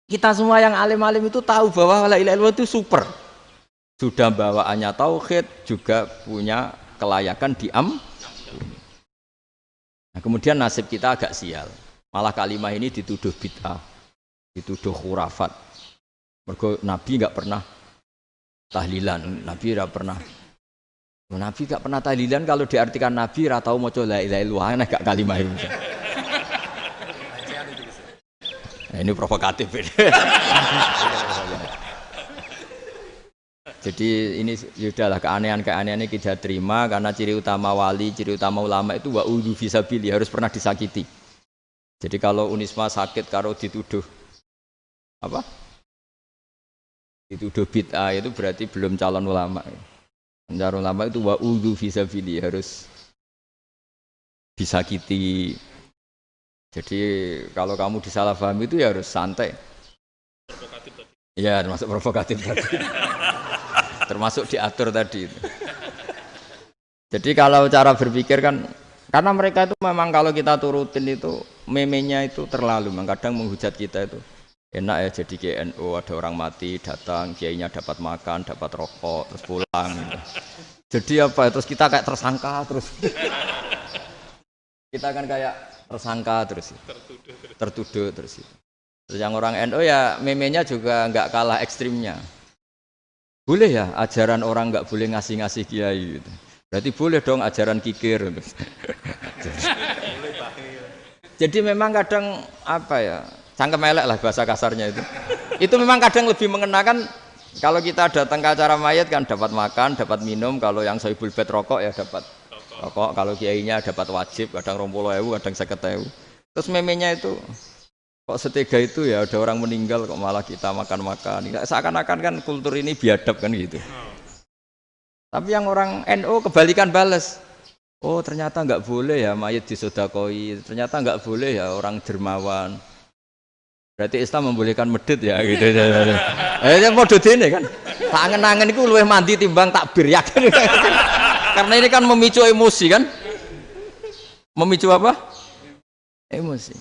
Kita semua yang alim-alim itu tahu bahwa la ilaha illallah itu super. Sudah bawaannya tauhid, juga punya kelayakan diampuni. Nah, kemudian nasib kita agak sial. Malah kalimat ini dituduh bid'ah, dituduh khurafat. Mergo Nabi enggak pernah tahlilan, Nabi enggak pernah. Nabi enggak pernah tahlilan kalau diartikan Nabi ora tau maca la ilaha illallah, nek gak kalimat itu. Nah, ini provokatif ini. Jadi ini sudahlah keanehan-keanehan ini kita terima karena ciri utama wali, ciri utama ulama itu wa'udhu fisabili, harus pernah disakiti. Jadi kalau Unisma sakit kalau dituduh apa? Dituduh bid'ah itu berarti belum calon ulama. Calon ulama itu wa'udhu fisabili, harus disakiti. Jadi kalau kamu disalahpahami itu ya harus santai. Provokatif tadi. Ya, termasuk provokatif tadi. Termasuk diatur tadi. Jadi kalau cara berpikir kan, karena mereka itu memang kalau kita turutin itu memenya itu terlalu, kadang menghujat kita itu. Enak ya jadi GNU, ada orang mati datang, kiainya dapat makan, dapat rokok, terus pulang. Gitu. Jadi apa? Terus kita kayak tersangka terus. Kita kan kayak tersangka terus, tertuduh terus. Terus yang orang NU ya memenya juga nggak kalah ekstrimnya. Boleh ya ajaran orang nggak boleh ngasih kiai gitu. Berarti boleh dong ajaran kikir. Jadi memang kadang apa ya, cangkem elek lah bahasa kasarnya itu. Itu memang kadang lebih mengenakan kalau kita datang ke acara mayat kan dapat makan, dapat minum. Kalau yang sohibul bait rokok ya dapat Kok kalau kiainya dapat wajib, kadang 20.000, kadang 50.000. Terus memenya itu kok setega itu ya ada orang meninggal kok malah kita makan-makan. Seakan-akan kan kultur ini biadab kan gitu. Tapi yang orang NU kebalikan bales. Oh ternyata nggak boleh ya mayit disodakoi, ternyata nggak boleh ya orang dermawan. Berarti Islam membolehkan medit ya gitu. Yang modus ini kan, tak angen-angen itu luwih mandi timbang takbir ya kan. Karena ini kan memicu emosi kan, memicu apa? Emosi.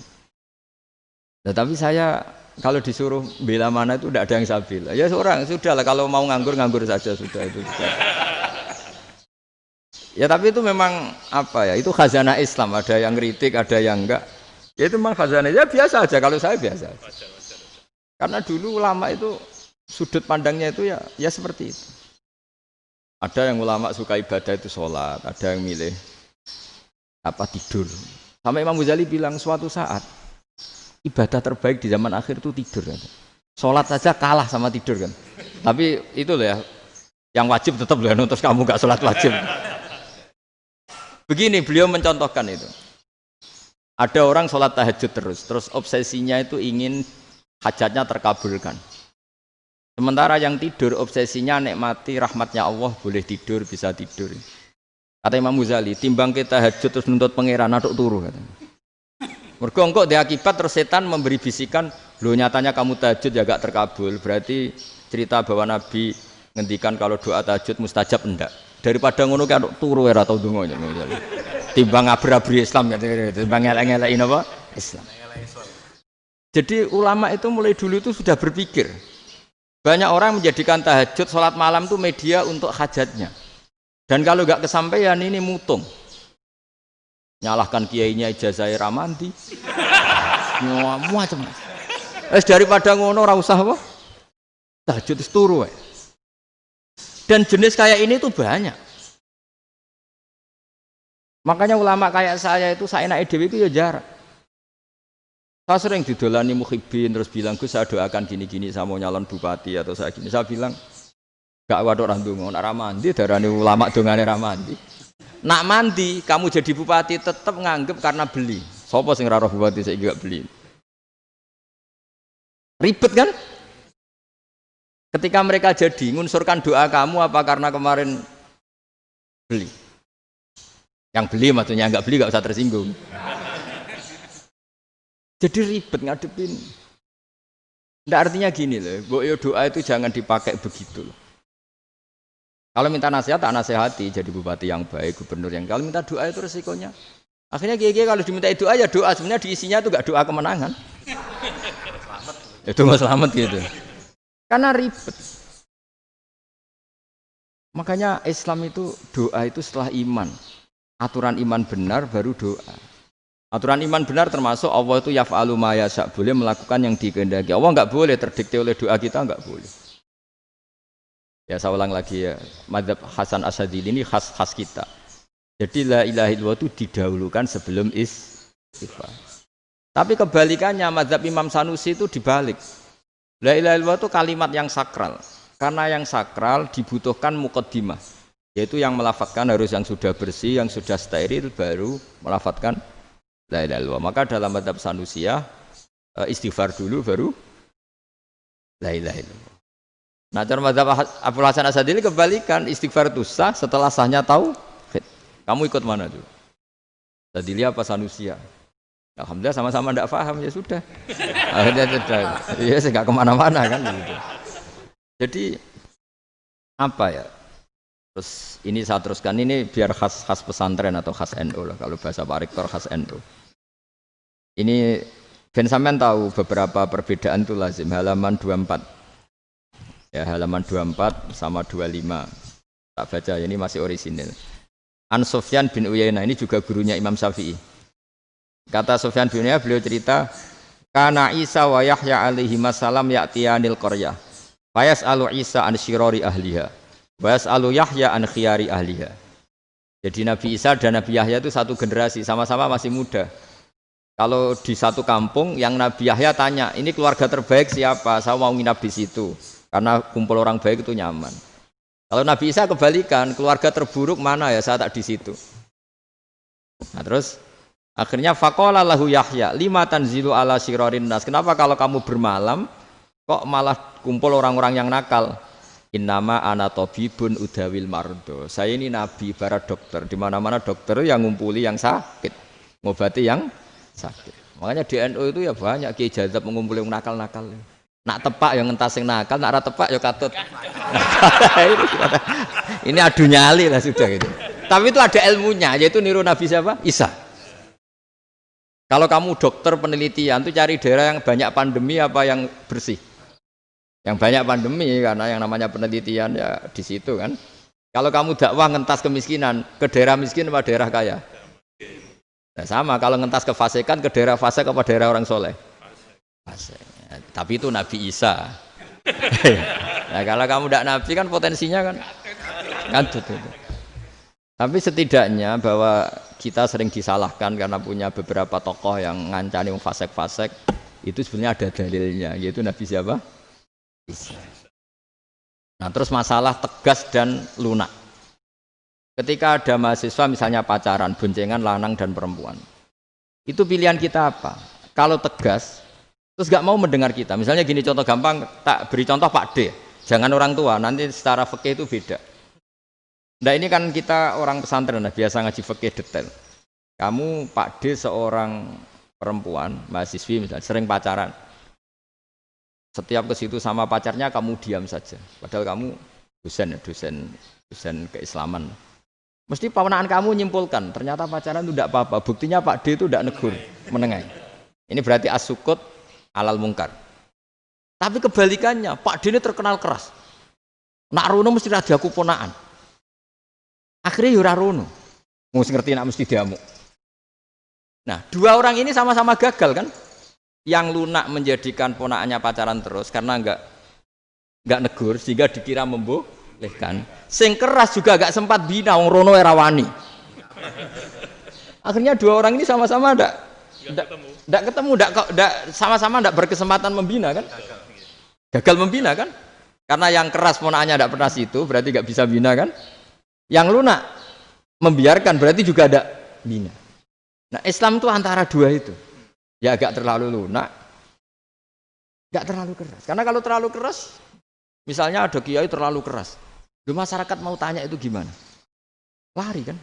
Nah, tapi saya kalau disuruh bela mana itu tidak ada yang saya bela. Ya seorang sudah lah kalau mau nganggur saja sudah itu. Sudah. Ya tapi itu memang apa ya, itu khazanah Islam, ada yang kritik, ada yang enggak. Ya itu memang khazanah, ya biasa aja kalau saya biasa. Karena dulu ulama itu sudut pandangnya itu ya seperti itu. Ada yang ulama suka ibadah itu sholat, ada yang milih apa tidur. Sampai Imam Ghazali bilang suatu saat ibadah terbaik di zaman akhir itu tidur. Sholat saja kalah sama tidur kan. Tapi itu loh ya, yang wajib tetap loh, terus kamu gak sholat wajib. Begini beliau mencontohkan itu. Ada orang sholat tahajud terus obsesinya itu ingin hajatnya terkabulkan. Sementara yang tidur obsesinya nikmati rahmatnya Allah, boleh tidur, bisa tidur. Kata Imam Ghazali, timbang kita tahajud terus nuntut pangeran aduk turu katanya. Mergo engko diakibat terus setan memberi bisikan, "Lho nyatanya kamu tahajud ya gak terkabul." Berarti cerita bahwa Nabi ngendikan kalau doa tahajud mustajab enggak. Daripada ngono kan turu ora tau ndonga misalnya. Timbang abri-abri Islam kan, timbang ngelek-ngelekin apa? Islam. Jadi ulama itu mulai dulu itu sudah berpikir. Banyak orang menjadikan tahajud, sholat malam itu media untuk hajatnya. Dan kalau nggak kesampaian ini mutung. Nyalahkan kiainya ijazah ramandi. Macam. Daripada ngono ora usah apa? Tahajud itu turu. Dan jenis kayak ini tuh banyak. Makanya ulama kayak saya itu saya naik dewi itu ya jarak. Saya sering didolani muhibbin terus bilang, "Gus saya doakan gini-gini saya mau nyalon bupati atau saya gini." Saya bilang, "Gak waduh orang dongo, nak ramandi darani ulama dongane ramandi. Nak mandi kamu jadi bupati tetap nganggep karena beli. Sopo sing ora roh bupati saya gak beli." Ribet kan? Ketika mereka jadi ngunsurkan doa kamu apa karena kemarin beli? Yang beli maksudnya nggak beli nggak usah tersinggung. Jadi ribet ngadepin. Nggak artinya gini loh, doa itu jangan dipakai begitu. Kalau minta nasihat, tak nasihati jadi bupati yang baik, gubernur yang. Kalau minta doa itu resikonya. Akhirnya kiai kalau diminta doa ya doa, sebenarnya diisinya itu nggak doa kemenangan. Itu nggak selamat gitu. Karena ribet. Makanya Islam itu doa itu setelah iman. Aturan iman benar baru doa. Aturan iman benar termasuk Allah itu yaf'alu ma yasha, boleh melakukan yang dikehendaki. Allah enggak boleh terdikte oleh doa kita, enggak boleh. Ya saya ulang lagi ya, mazhab Hasan Asyadzili ini khas kita. Jadi la ilaha illallah itu didahulukan sebelum istighfar. Tapi kebalikannya mazhab Imam Sanusi itu dibalik. La ilaha illallah itu kalimat yang sakral. Karena yang sakral dibutuhkan muqaddimah, yaitu yang melafadzkan harus yang sudah bersih, yang sudah steril baru melafadzkan la ilaha illallah. Maka dalam mazhab Sanusiyah istighfar dulu baru la ilaha illallah. Nah, cara mazhab Abdul Hasan Asyadzili kebalikan, istighfar itu sah setelah sahnya tauhid. Kamu ikut mana tuh? Asyadzili apa Sanusiyah? Alhamdulillah sama-sama tidak paham ya sudah. Akhirnya sudah. Ya saya nggak kemana-mana kan gitu. Jadi apa ya? Terus ini saya teruskan ini biar khas pesantren atau khas NU lah, kalau bahasa Pak Rektor khas NU. Ini Ben sampean tahu beberapa perbedaan itu lazim, halaman 24. Ya halaman 24 sama 25. Tak baca ini masih orisinil. An Sufyan bin Uyainah ini juga gurunya Imam Syafi'i. Kata Sufyan bin Uyainah, beliau cerita, kana Isa wa Yahya alaihi salam ya'tiyanil qaryah. Fayas'alu Isa an syirari ahliha. Wa yas'alu Yahya an khiyari ahliha. Jadi Nabi Isa dan Nabi Yahya itu satu generasi, sama-sama masih muda. Kalau di satu kampung yang Nabi Yahya tanya, ini keluarga terbaik siapa? Saya mau nginap di situ. Karena kumpul orang baik itu nyaman. Kalau Nabi Isa kebalikan, keluarga terburuk mana ya? Saya tak di situ. Nah, terus akhirnya faqala lahu Yahya, lima tanzilu ala syirarin nas. Kenapa kalau kamu bermalam kok malah kumpul orang-orang yang nakal? Innama ana tabibun udawil mardo. Saya ini nabi, para dokter. Di mana-mana dokter yang ngumpuli yang sakit, ngobati yang sakit. Makanya di NU itu ya banyak Kiai Jazab mengumpuli yang nakal-nakal. Nak tepak yang ngentas yang nakal, nak ora tepak ya katut. Ini adu nyali lah sudah gitu. Tapi itu ada ilmunya, yaitu niru Nabi siapa? Isa. Kalau kamu dokter penelitian tuh cari daerah yang banyak pandemi apa yang bersih? Yang banyak pandemi, karena yang namanya penelitian ya di situ kan. Kalau kamu dakwah ngentas kemiskinan, ke daerah miskin apa daerah kaya? Nah, sama kalau ngentas kefasikan, ke daerah fasik apa daerah orang soleh? Fasik. Ya, tapi itu Nabi Isa. Nah, kalau kamu tidak Nabi kan potensinya kan itu. Tapi setidaknya bahwa kita sering disalahkan karena punya beberapa tokoh yang ngancani fasik-fasik, itu sebenarnya ada dalilnya, yaitu Nabi siapa? Isa. Nah, terus masalah tegas dan lunak. Ketika ada mahasiswa misalnya pacaran, boncengan lanang dan perempuan, itu pilihan kita apa? Kalau tegas, terus gak mau mendengar kita. Misalnya gini, contoh gampang, tak beri contoh Pak D, jangan orang tua, nanti secara fikih itu beda. Nah, ini kan kita orang pesantren, nah, biasa ngaji fikih detail. Kamu Pak D seorang perempuan, mahasiswi misalnya, sering pacaran. Setiap ke situ sama pacarnya kamu diam saja. Padahal kamu dosen keislaman. Mesti pamanaan kamu nyimpulkan, ternyata pacaran itu tidak apa-apa. Buktinya Pak D itu tidak negur, menengahi. Ini berarti as-sukut alal mungkar. Tapi kebalikannya, Pak D ini terkenal keras. Nak rono mesti ra diaku ponaan. Akhirnya ya ora rono. Mesti ngerti nak mesti diamuk. Nah, dua orang ini sama-sama gagal kan? Yang lunak menjadikan ponakannya pacaran terus karena enggak negur sehingga dikira membolehkan. Sing keras juga enggak sempat bina wong rono era wani. Akhirnya dua orang ini sama-sama enggak ketemu, sama-sama enggak berkesempatan membina kan? Gagal membina kan? Karena yang keras ponakannya enggak pernah situ, berarti enggak bisa bina kan? Yang lunak membiarkan berarti juga ada bina. Nah, Islam itu antara dua itu. Ya agak terlalu lunak, enggak terlalu keras. Karena kalau terlalu keras, misalnya ada kiai terlalu keras, masyarakat mau tanya itu gimana? Lari kan?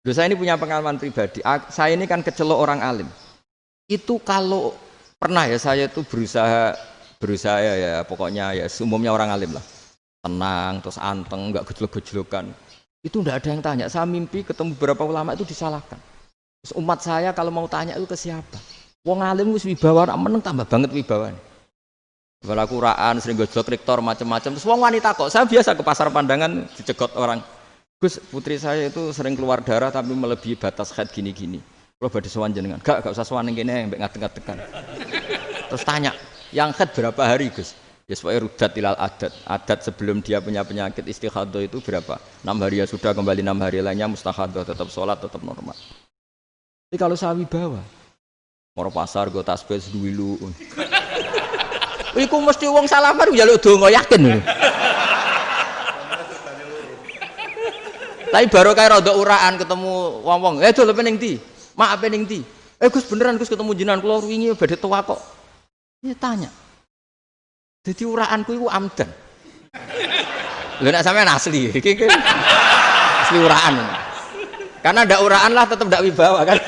Saya ini punya pengalaman pribadi. Saya ini kan kecelok orang alim. Itu kalau pernah ya saya itu berusaha ya pokoknya ya umumnya orang alim lah. Tenang, terus anteng, enggak gejlok-gejlokan. Itu enggak ada yang tanya. Saya mimpi ketemu beberapa ulama itu disalahkan. Terus umat saya kalau mau tanya itu ke siapa? Wong alim wis wibawa, meneng tambah banget wibawane. Bala Quran sering gojlok rektor macam-macam. Terus wong wanita kok. Saya biasa ke pasar pandangan dicegot orang. Gus, putri saya itu sering keluar darah tapi melebihi batas haid gini-gini. Kalau badhe sowan jenengan, gak usah sowan ning kene mbek ngadeg-ngadegan. Terus tanya, yang haid berapa hari, Gus? Ya supaya rudat ilal adat sebelum dia punya penyakit istihadah itu berapa? 6 hari ya sudah, kembali 6 hari lainnya mustahadah, tetap sholat, tetap normal. Tapi kalau saya wibawa, moro pasar gue tasbih dulu. Iku mesti wong salaman njaluk donga yakin. Tapi baru kayak rada uraan ketemu wong-wong, dol pening ndi? Mak pening ndi? Gus beneran Gus ketemu jenengan kula wingi badhe tua kok. Ya tanya. Jadi uraanku itu amdan. Lho nek sampean asli, iki asli uraan. Karena ndak uraan lah tetap ndak wibawa kan.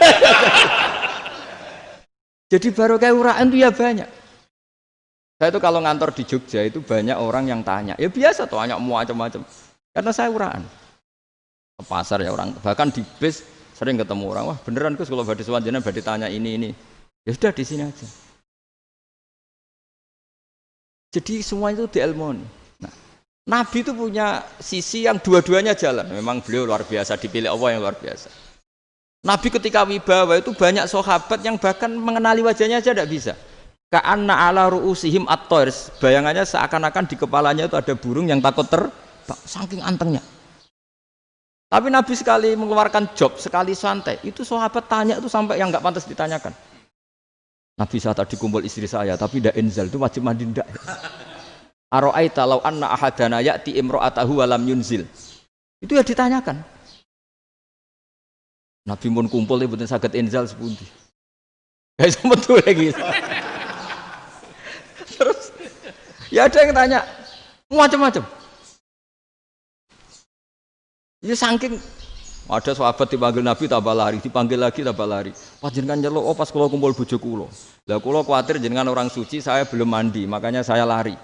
Jadi baru kayak uraan itu ya banyak. Saya itu kalau ngantor di Jogja itu banyak orang yang tanya. Ya biasa tuh tanya macam-macam. Karena saya uraan. Ke pasar ya orang, bahkan di bis sering ketemu orang, wah beneran Gus kalau badhe sowan jenengan badhe tanya ini. Ya sudah di sini aja. Jadi semua itu diilmoni. Nah, Nabi itu punya sisi yang dua-duanya jalan. Memang beliau luar biasa, dipilih Allah yang luar biasa. Nabi ketika wibawa itu banyak sahabat yang bahkan mengenali wajahnya aja tidak bisa. Ka'anna ala ru'usihim at-tayr. Bayangannya seakan-akan di kepalanya itu ada burung yang takut terbang, saking antengnya. Tapi Nabi sekali mengeluarkan job, sekali santai, itu sahabat tanya itu sampai yang nggak pantas ditanyakan. Nabi saya tadi kumpul istri saya, tapi tidak inzal, itu wajib mandi ndak. Aro'aita law anna ahadana ya'ti imro'atahu walam yunzil. Itu ya ditanyakan. Nabi mun kumpul mboten saged inzal sepundi. Guys metu lagi. Terus ya ada yang tanya macam-macam. Ya saking ada sahabat dipanggil Nabi tambah lari, dipanggil lagi tambah lari. Panjenengan nyeluk, oh pas kula kumpul bojo kula. Lah kula kuwatir jenengan orang suci, saya belum mandi, makanya saya lari.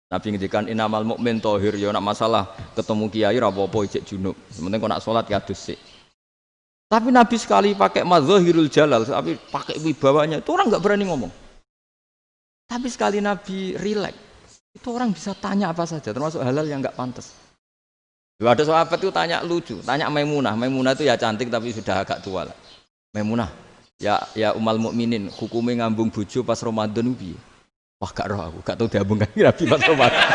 Nabi ngendikan innamal mukmin thahir, ya nak masalah ketemu kiai ra apa-apa ijek junub. Penting kok nak salat ya adus sik. Tapi Nabi sekali pakai madzahirul jalal, tapi pakai wibawanya, itu orang enggak berani ngomong. Tapi sekali Nabi rileks, itu orang bisa tanya apa saja, termasuk halal yang enggak pantas. Ada sahabat itu tanya lucu, tanya Maimunah. Maimunah itu ya cantik tapi sudah agak tua lah. Maimunah, ya umal mukminin, hukumnya ngambung bojo pas Ramadan piye? Wah gak roh aku, gak tahu diambung kan Nabi pas Ramadan.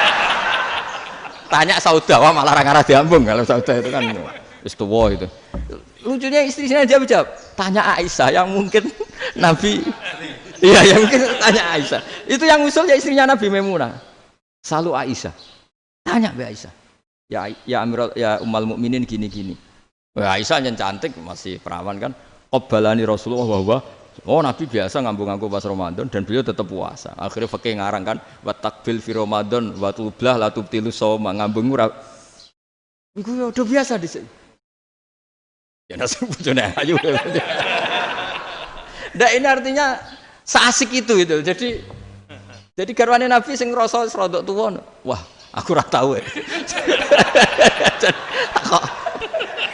Tanya Saudah, wah malah orang arah diambung kalau Saudah itu kan istuwa itu. Lucunya istrinya dia jawab, tanya Aisyah yang mungkin Nabi, iya yang mungkin tanya Aisyah. Itu yang usul ya istrinya Nabi Maimunah. Selalu Aisyah, tanya Mbak Aisyah. Ya Amirul ya umal mukminin gini-gini. Wah Aisyah yang cantik masih perawan kan. Qabbalani Rasulullah bahwa oh Nabi biasa ngambung-ngambung pas Ramadan dan beliau tetap puasa. Akhirnya fakih ngarang kan wa takbil fi Ramadan wa tublah la tubtilu shauma ngambung ora. Iku ya udah biasa di sini. Ya nasi bojone ayu. Ndak ini artinya seasik itu. Jadi garwane Nabi sing ngrasa rodok tuwa. Wah, aku ora tahu.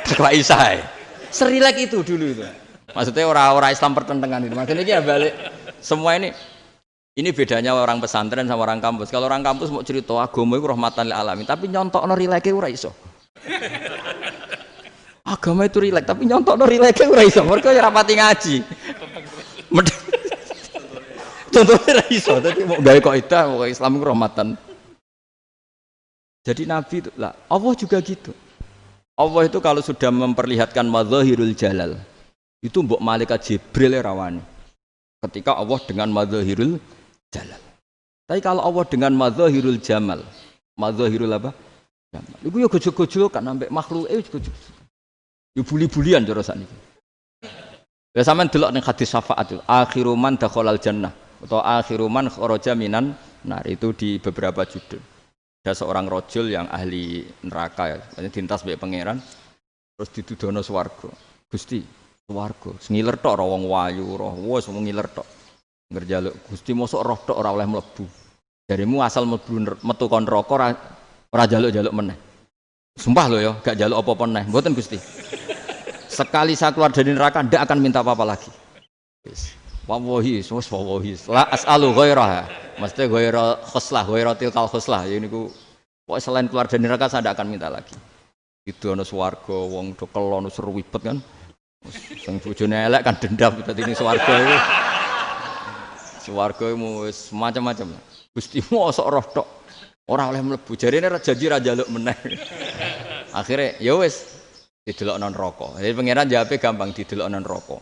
Tak Aisyah. Serilek itu dulu itu. Maksudnya orang-orang Islam pertentangan itu. Maksudnya ini ya balik semua ini bedanya orang pesantren sama orang kampus. Kalau orang kampus mau cerita agama itu rahmatan lil alamin, tapi nyontokno rileke ora iso. Agama itu rilek, tapi nyontokno rileke ora iso. Mergo ya rapati ngaji. Contohnya ora iso, dadi mau gawe kaidah mau Islam itu rahmatan. Jadi Nabi itu lah, Allah juga gitu. Allah itu kalau sudah memperlihatkan madzahirul jalal itu mbok malaikat Jibril rawani ketika Allah dengan madzahirul jalal. Tapi kalau Allah dengan madzahirul jamal, madzahirul apa? Jamal. Iku ya gojol-gojol kan ambek makhluke gojol. Ya buli-bulian cara sakniki. Ya sampean delok ning hadis syafaat itu, akhiru man dakhalal jannah atau akhiru man kharaja minan nar itu di beberapa judul. Ada seorang rojul yang ahli neraka ya, dintas mbek pangeran terus ditudono swarga. Gusti swarga, ngiler tok ora wong wayu, roh wis ngiler tok. Ngerjaluk Gusti mosok roh tok ora oleh mlebu. Jarimu asal mlebu metu kon neraka ora jaluk-jaluk meneh. Sumpah lho ya, gak jaluk apa-apa meneh. Mboten Gusti. Sekali saya keluar dari neraka ndak akan minta apa-apa lagi. Wis. Wallahi, wis wallahi. La as'alu ghairaha. Mesti ghaira khoslah, ghaira tilkal khoslah. Ya niku pokoke selain keluar dari neraka saya ndak akan minta lagi. Itu ana swarga wong do kelon seru wibet kan. Sing bojone elek kan dendam dadi ning swarga iku. Swarga iku wis macam-macam. Gusti mosok roh tok ora oleh mlebu. Jarine janji ra njaluk meneh. Akhire ya wis didelokno neraka. Jadi pangeran jawabe gampang didelokno neraka.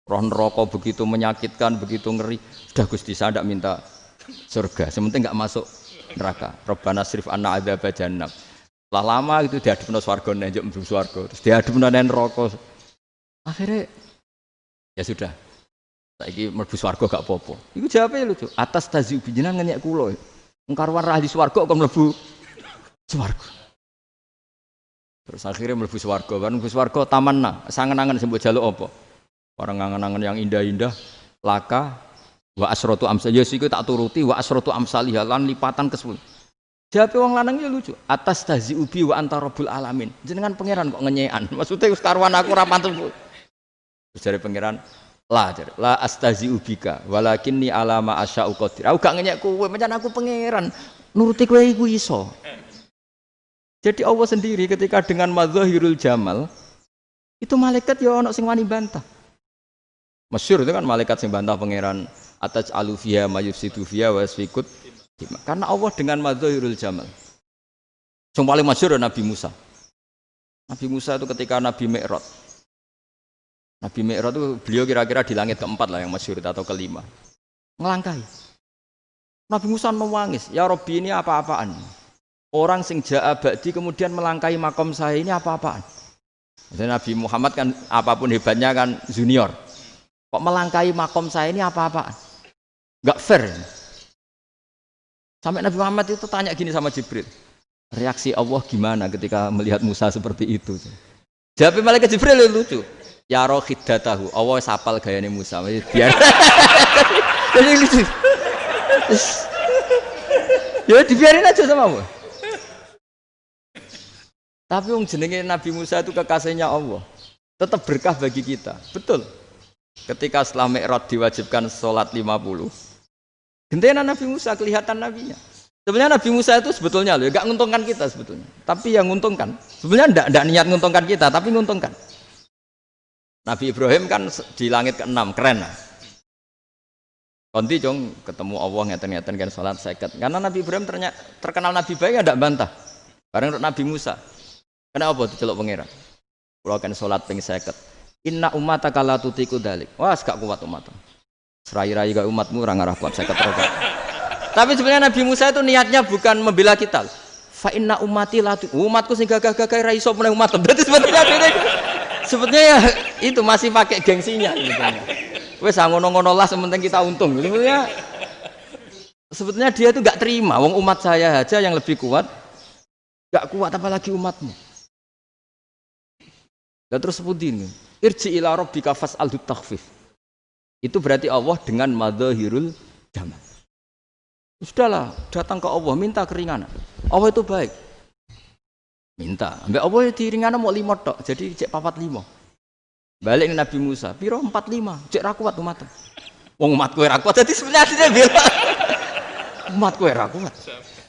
Roh neraka begitu menyakitkan, begitu ngeri. Sudah Gusti saya ndak minta surga. Sementing enggak masuk neraka. Rabbana srif anna adzab jahannam. Setelah lama itu diadepno swarga njuk mlebu swarga. Terus diadepno neraka. Akhirnya ya sudah saiki mlebu swarga gak apa-apa. Iku jawabe lucu. Atas tazi jenengan ngenyek kula. Engkarwan ra di swarga kok mlebu swarga. Terus akhirnya mlebu swarga. Kan mlebu swarga tamanna, sangen-angen sing mbok jaluk apa? Orang angen-angen yang indah-indah, laka wa asratu amsal. Ya siku tak turuti wa asratu amsalih lan lipatan ke-10. Jawabe wong lanang ya lucu. Atas tazi ubi wa anta rabbul alamin. Jenengan pangeran kok ngenyekan. Maksudnya wis karuan aku ora pantes. Terus dari pangeran la astazi ubika walakinni alama asya'u qadir. Aku gak ngenyek kowe, pancen aku pangeran. Nuruti kowe iku iso. Jadi Allah sendiri ketika dengan madzahirul jamal itu malaikat ya ono sing wani bantah. Masyhur itu kan malaikat sing bantah pangeran atas alufia mayusidu fiha wasfikut. Karena Allah dengan madzahirul jamal. Yang paling masyhur Nabi Musa. Nabi Musa itu ketika Nabi Mi'raj. Nabi Mi'raj itu beliau kira-kira di langit keempat lah yang masyhur atau kelima. Ngelangkai. Nabi Musa nangis, ya Rabbi ini apa-apaan? Orang sing ja'a ba'di kemudian melangkai makom saya ini apa-apaan? Jadi Nabi Muhammad kan apapun hebatnya kan junior. Kok melangkahi makom saya ini apa-apaan? Enggak fair. Sampai Nabi Muhammad itu tanya gini sama Jibril. Reaksi Allah gimana ketika melihat Musa seperti itu? Jawab malaikat Jibril lucu. Ya roh khiddatahu. Allah sapal gayane Musa. Biar. Jadi lucu. Ya dibiarin aja sama Allah. Tapi wong jenenge Nabi Musa itu kekasihnya Allah. Tetap berkah bagi kita. Betul. Ketika setelah Mi'raj diwajibkan sholat 50. Gentena Nabi Musa kelihatan nabinya. Sebenarnya Nabi Musa itu sebetulnya loh, enggak menguntungkan kita sebetulnya. Tapi yang menguntungkan. Sebenarnya enggak niat menguntungkan kita, tapi menguntungkan. Nabi Ibrahim kan di langit ke-6, keren lah. Konti jong ketemu Allah ngeten-ngeten kan sholat seket. Karena Nabi Ibrahim terkenal Nabi baik enggak bantah. Bareng Nabi Musa. Kenapa diceluk pangeran? Kula kan salat ping 50. Inna ummataka la tutiku dzalik. Wah, gak kuat umat. Serai-rai gak umatmu ora ngarah kuat 50 rokaat. Tapi sebenarnya Nabi Musa itu niatnya bukan membela kita. Fa inna ummati la umatku sing gagah-gagah ra iso meneh umat. Berarti sebetulnya ya itu masih pakai gengsinya gitu. Wes ngono-ngono lah sementing kita untung. Sebetulnya dia itu enggak terima wong umat saya aja yang lebih kuat. Enggak kuat apalagi umatmu. Dan terus sebutin irji ila rabbika fas'alhu takhfif. Itu berarti Allah dengan madzahirul jamal. Sudahlah, datang ke Allah minta keringanan. Allah itu baik. Minta, ambek Allah diringanan mau 5 tok, jadi cek 45. Balik Nabi Musa, piro 45, cek ra kuat umat. Wong umatku ora kuat, jadi sebenarnya dia bilang umatku ora kuat.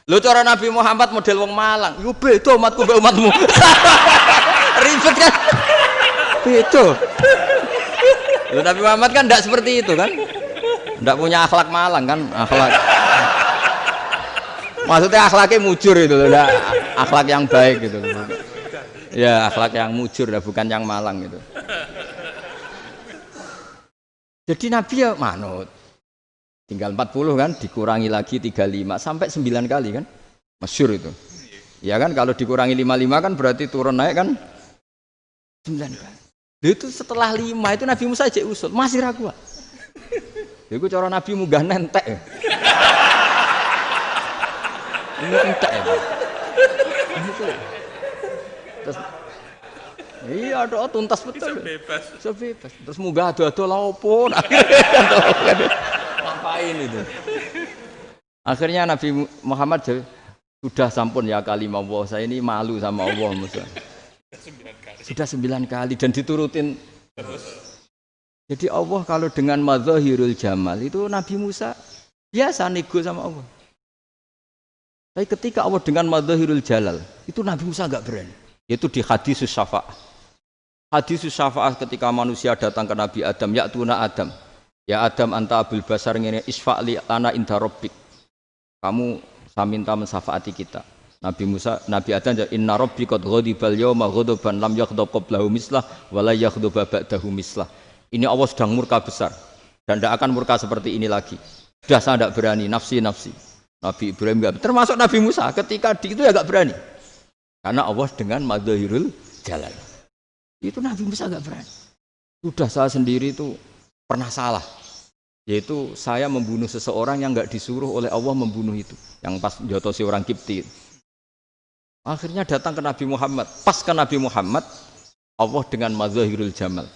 Lho cara Nabi Muhammad model wong Malang, yo beda umatku mbek umatmu. Ribet kan? Beda. Lho Nabi Muhammad kan enggak seperti itu kan? Enggak punya akhlak Malang kan? Akhlak. Maksudnya akhlaknya mujur itu loh, enggak akhlak yang baik gitu loh. Ya, akhlak yang mujur lah, bukan yang Malang gitu. Jadi Nabi ya manut. Tinggal 40 kan, dikurangi lagi 35 sampai 9 kali kan? Masyhur itu. Ya kan kalau dikurangi 55 kan berarti turun naik kan? 9 kali. Itu setelah 5 itu Nabi Musa aja usul, masih ragu. Itu cara Nabi munggah nentek. Ini entek ya. Terus iya doa tuntas betul. Sebebas. Terus munggah ado-ado lha opo? Ngapain itu? Akhirnya Nabi Muhammad sudah sampun ya kalimah Allah, saya ini malu sama Allah Musa. Sudah 9 kali dan diturutin terus. Jadi Allah kalau dengan madzahirul jamal itu Nabi Musa biasa nego sama Allah. Tapi ketika Allah dengan madzahirul jalal itu Nabi Musa enggak berani. Yaitu di hadis syafa'ah. Hadis syafa'ah ketika manusia datang ke Nabi Adam, ya'tuna Adam. Ya Adam anta abul basar ngene isfa'li lana inda rabbik. Kamu saya minta mensafaati kita. Nabi Musa, Nabi Adam inna rabbi qad ghadibal yawma ghadaban lam yaghdab qablahu mislah wa la yaghdab ba'dahu mislah. Ini Allah sedang murka besar dan tidak akan murka seperti ini lagi. Sudah saya tidak berani, nafsi. Nabi Ibrahim enggak, termasuk Nabi Musa ketika di itu ya enggak berani. Karena Allah dengan madzahirul jalal. Itu Nabi Musa enggak berani. Sudah saya sendiri itu pernah salah. Yaitu saya membunuh seseorang yang enggak disuruh oleh Allah membunuh itu. Yang pas jotosi orang Kipti. Akhirnya datang ke Nabi Muhammad. Pas ke Nabi Muhammad, Allah dengan madzahirul jamal.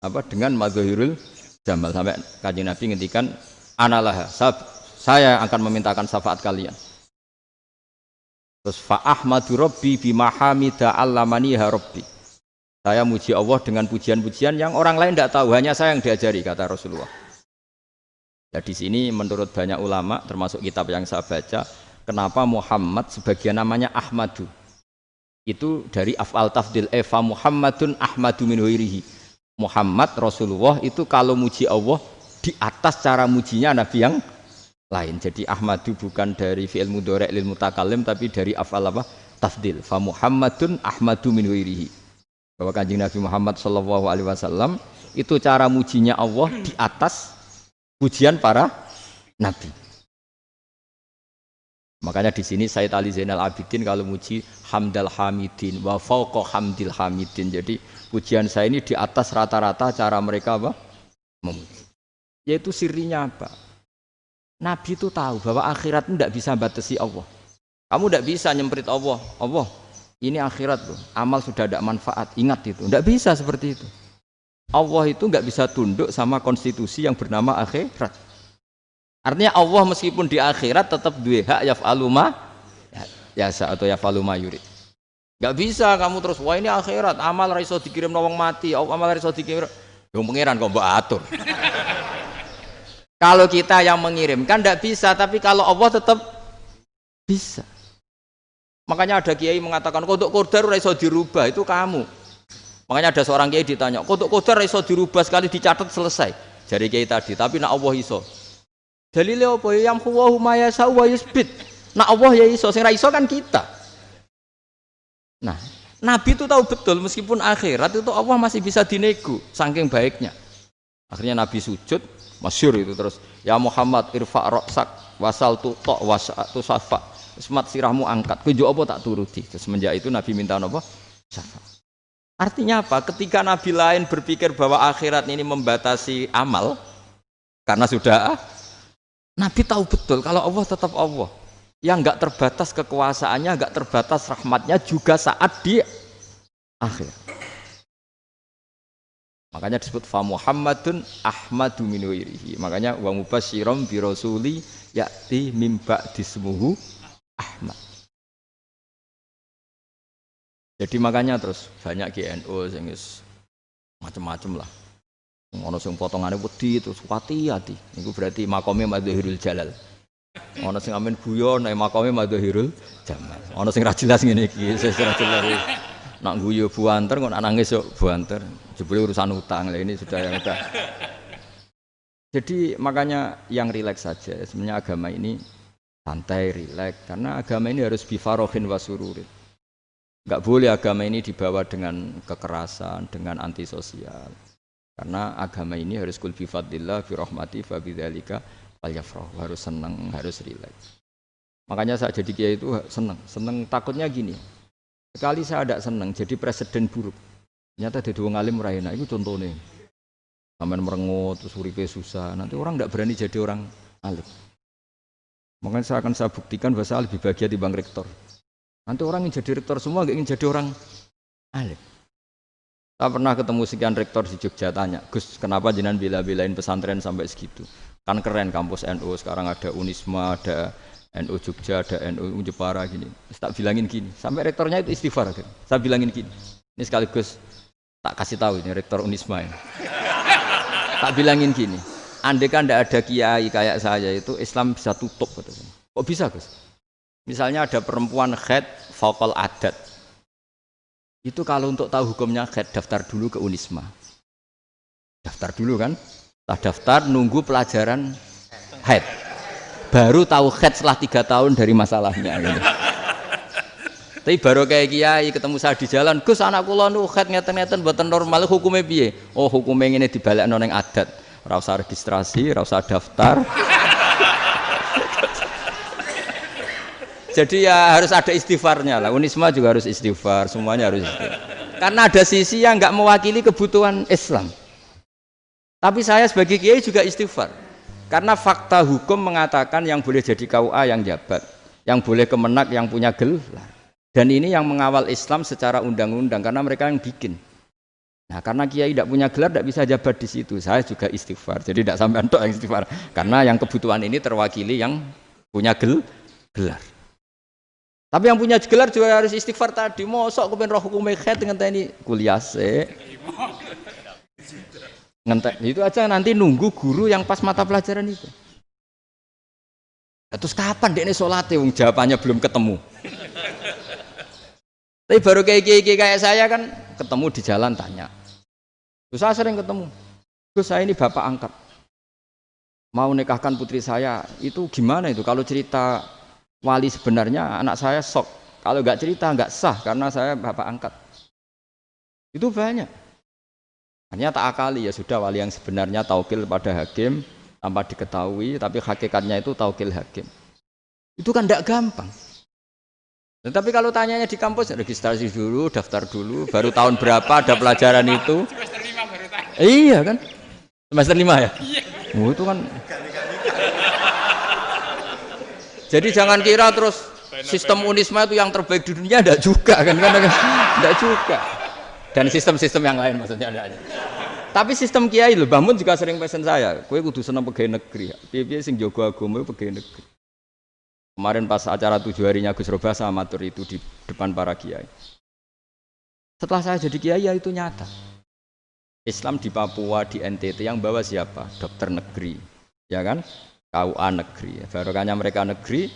Apa? Dengan madzahirul jamal. Sampai Kanjeng Nabi ngendikan, analah, saya akan memintakan syafaat kalian. Terus fa ahmadu rabbi bima hamida allamaniha rabbi. Saya muji Allah dengan pujian-pujian yang orang lain tidak tahu, hanya saya yang diajari, kata Rasulullah. Ya, di sini menurut banyak ulama, termasuk kitab yang saya baca, kenapa Muhammad sebagian namanya Ahmadu? Itu dari af'al tafdil, fa Muhammadun Ahmadu min ghairihi. Muhammad Rasulullah itu kalau muji Allah di atas cara mujinya Nabi yang lain. Jadi Ahmadu bukan dari fi'il mudhari' lil mutakallim tapi dari af'al apa? Tafdil. Fa Muhammadun Ahmadu min ghairihi. Bahwa Kanjeng Nabi Muhammad sallallahu alaihi wasallam itu cara mujinya Allah di atas pujian para nabi. Makanya di sini Sayyid Ali Zainal Abidin kalau muji hamdal hamidin wa fauqa hamdil hamidin. Jadi pujian saya ini di atas rata-rata cara mereka apa? Memuji. Yaitu sirinya apa? Nabi itu tahu bahwa akhirat itu tidak bisa batasi Allah. Kamu tidak bisa nyemprit Allah. Allah, ini akhirat loh. Amal sudah tidak manfaat. Ingat itu. Tidak bisa seperti itu. Allah itu nggak bisa tunduk sama konstitusi yang bernama akhirat. Artinya Allah meskipun di akhirat tetap duwe hak yaf'alu ma yasa atau yaf'alu ma yurid. Nggak bisa kamu terus wah ini akhirat amal ra iso dikirim wong mati, amal ra iso dikirim. Wong pangeran kok mbok atur. Kalau kita yang mengirimkan nggak bisa, tapi kalau Allah tetap bisa. Makanya ada kiai mengatakan kodok qadar ra iso dirubah, itu kamu. Makanya ada seorang kiai ditanya, kodok qadar ra iso dirubah sekali dicatat selesai. Jari kiai tadi, tapi nak Allah iso. Dalile apa ya yamhuwa ma yasha wa yusbit. Nak Allah ya iso, sing ra iso kan kita. Nah, Nabi itu tahu betul meskipun akhirat itu Allah masih bisa dinego saking baiknya. Akhirnya Nabi sujud, masyhur itu terus, ya Muhammad irfa' ra'sak wasal tuqa wasatu safa. Semat sirahmu angkat. Kowe yo apa tak turuti. Semenjak itu Nabi minta apa? Syafa. Artinya apa? Ketika Nabi lain berpikir bahwa akhirat ini membatasi amal karena sudah Nabi tahu betul kalau Allah tetap Allah yang enggak terbatas kekuasaannya, enggak terbatas rahmatnya juga saat di akhir. Makanya disebut fa Muhammadun Ahmadu min ghairihi. Makanya wa mubasysyiran bi rasuli ya'ti mim ba'di ismuhu Ahmad. Jadi makanya terus banyak GNU sing macam-macam lah. Ono sing potongane wedi terus hati-hati. Niku berarti makome Madzahirul Jalal. Ono sing amen guyon nek makome Madzahirul Jamal. Ono sing ra jelas ngene iki, sing ra jelas. Nak guyu buanter kok nak nangis kok buanter. Jebule urusan utang. Lah ini sudah yang udah. Jadi makanya yang rileks saja. Sebenarnya agama ini santai, rileks karena agama ini harus bifarohin wasururin. Enggak boleh agama ini dibawa dengan kekerasan, dengan antisosial. Karena agama ini harus kul bi fadlillah bi rahmati fa bidzalika falyafrahu, harus senang, harus rileks. Makanya saya jadi kiai itu senang takutnya gini. Sekali saya tidak senang jadi presiden buruk. Ternyata ada wong alim ra enak, itu contohnya. Sampeyan merengut terus uripe susah, nanti orang tidak berani jadi orang alim. Makanya saya buktikan bahwa saya lebih bahagia dibanding rektor. Nanti orang ingin jadi rektor semua, nggak ingin jadi orang alim. Saya pernah ketemu sekian rektor di Jogja tanya, Gus, kenapa jenengan bela-belain pesantren sampai segitu? Kan keren kampus NU, sekarang ada Unisma, ada NU Jogja, ada NU Jepara gini. Tak bilangin gini, sampai rektornya itu istighfar. Saya bilangin gini, ini sekaligus tak kasih tahu ini rektor Unisma ini. Tak bilangin gini, andai kan tidak ada kiai kayak saya itu Islam bisa tutup. Kok bisa Gus? Misalnya ada perempuan haid faqal adat. Itu kalau untuk tahu hukumnya haid daftar dulu ke Unisma. Daftar dulu kan? Setelah daftar nunggu pelajaran haid. Baru tahu haid setelah 3 tahun dari masalahnya. Gitu. Tapi baru kayak kiai ketemu saya di jalan, Gus anak kula nu haid ngeten-ngeten mboten normal hukumnya piye? Oh hukumnya ngene dibalekno ning adat. Ora usah registrasi, ora usah daftar. Jadi ya harus ada istighfarnya lah. Unisma juga harus istighfar, semuanya harus istighfar. Karena ada sisi yang nggak mewakili kebutuhan Islam. Tapi saya sebagai kiai juga istighfar. Karena fakta hukum mengatakan yang boleh jadi KUA yang jabat, yang boleh kemenak yang punya gelar. Dan ini yang mengawal Islam secara undang-undang karena mereka yang bikin. Nah, karena kiai tidak punya gelar tidak bisa jabat di situ. Saya juga istighfar. Jadi tidak sampai entok yang istighfar. Karena yang kebutuhan ini terwakili yang punya gelar. Tapi yang punya gelar juga harus istighfar tadi. Mosok kepen roh hukum haid dengan ini kuliah se. Ngentek itu aja nanti nunggu guru yang pas mata pelajaran itu. Terus kapan dekne salate wong jawabannya belum ketemu. Tapi baru kayak saya kan ketemu di jalan tanya. Terus saya sering ketemu. Gus saya ini bapak angkat. Mau nikahkan putri saya, itu gimana itu kalau cerita wali sebenarnya anak saya sok, kalau nggak cerita nggak sah karena saya bapak angkat. Itu banyak. Hanya tak akali ya sudah wali yang sebenarnya taukil pada hakim tanpa diketahui, tapi hakikatnya itu taukil hakim. Itu kan tidak gampang. Tapi kalau tanyanya di kampus, registrasi dulu, daftar dulu, baru tahun berapa ada pelajaran itu. Semester 5 baru tanya. Iya kan? Semester 5 ya? Iya. Oh, itu kan. Jadi jangan kira terus sistem Unisma itu yang terbaik di dunia, enggak juga kan? Enggak juga. Dan sistem-sistem yang lain maksudnya enggak. Tapi sistem kiai lho, Mbah Mun juga sering pesen saya, kowe kudu seneng pegawai negeri. Piye-piye sing jaga agama pegawai negeri. Kemarin pas acara 7 harinya Gus Roba sama matur itu di depan para kiai. Setelah saya jadi kiai ya itu nyata. Islam di Papua, di NTT yang bawa siapa? Dokter negeri, ya kan? KUA negeri. Barokahnya mereka negeri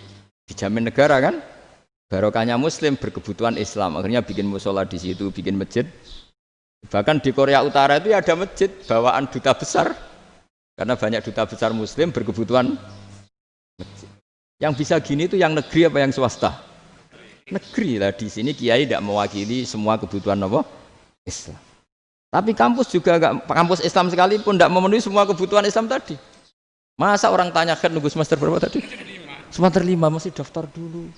dijamin negara kan? Barokahnya Muslim berkebutuhan Islam. Akhirnya bikin musola di situ, bikin masjid. Bahkan di Korea Utara itu ada masjid bawaan duta besar. Karena banyak duta besar Muslim berkebutuhan masjid. Yang bisa gini itu yang negeri apa yang swasta? Negeri lah. Di sini kiai tidak mewakili semua kebutuhan apa? Islam. Tapi kampus juga enggak, kampus Islam sekalipun tidak memenuhi semua kebutuhan Islam tadi. Masa orang tanya kan nunggu semester berapa tadi? Semester 5 masih daftar dulu.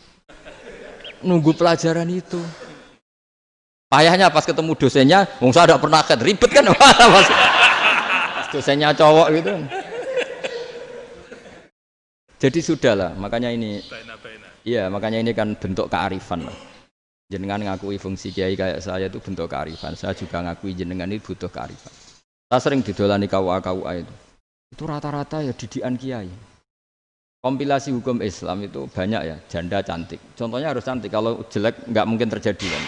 Nunggu pelajaran itu. Payahnya pas ketemu dosennya, wong saya tidak pernah kan ribet kan? Pas dosennya cowok gitu. Jadi sudahlah, makanya ini, iya makanya ini kan bentuk kearifan. Jenengan ngakui fungsi kiai kayak saya itu bentuk kearifan. Saya juga ngakui jenengan ini butuh kearifan. Saya sering didolani KUA itu rata-rata ya didikan kiai. Kompilasi hukum Islam itu banyak ya, janda cantik. Contohnya harus cantik, kalau jelek nggak mungkin terjadi kan.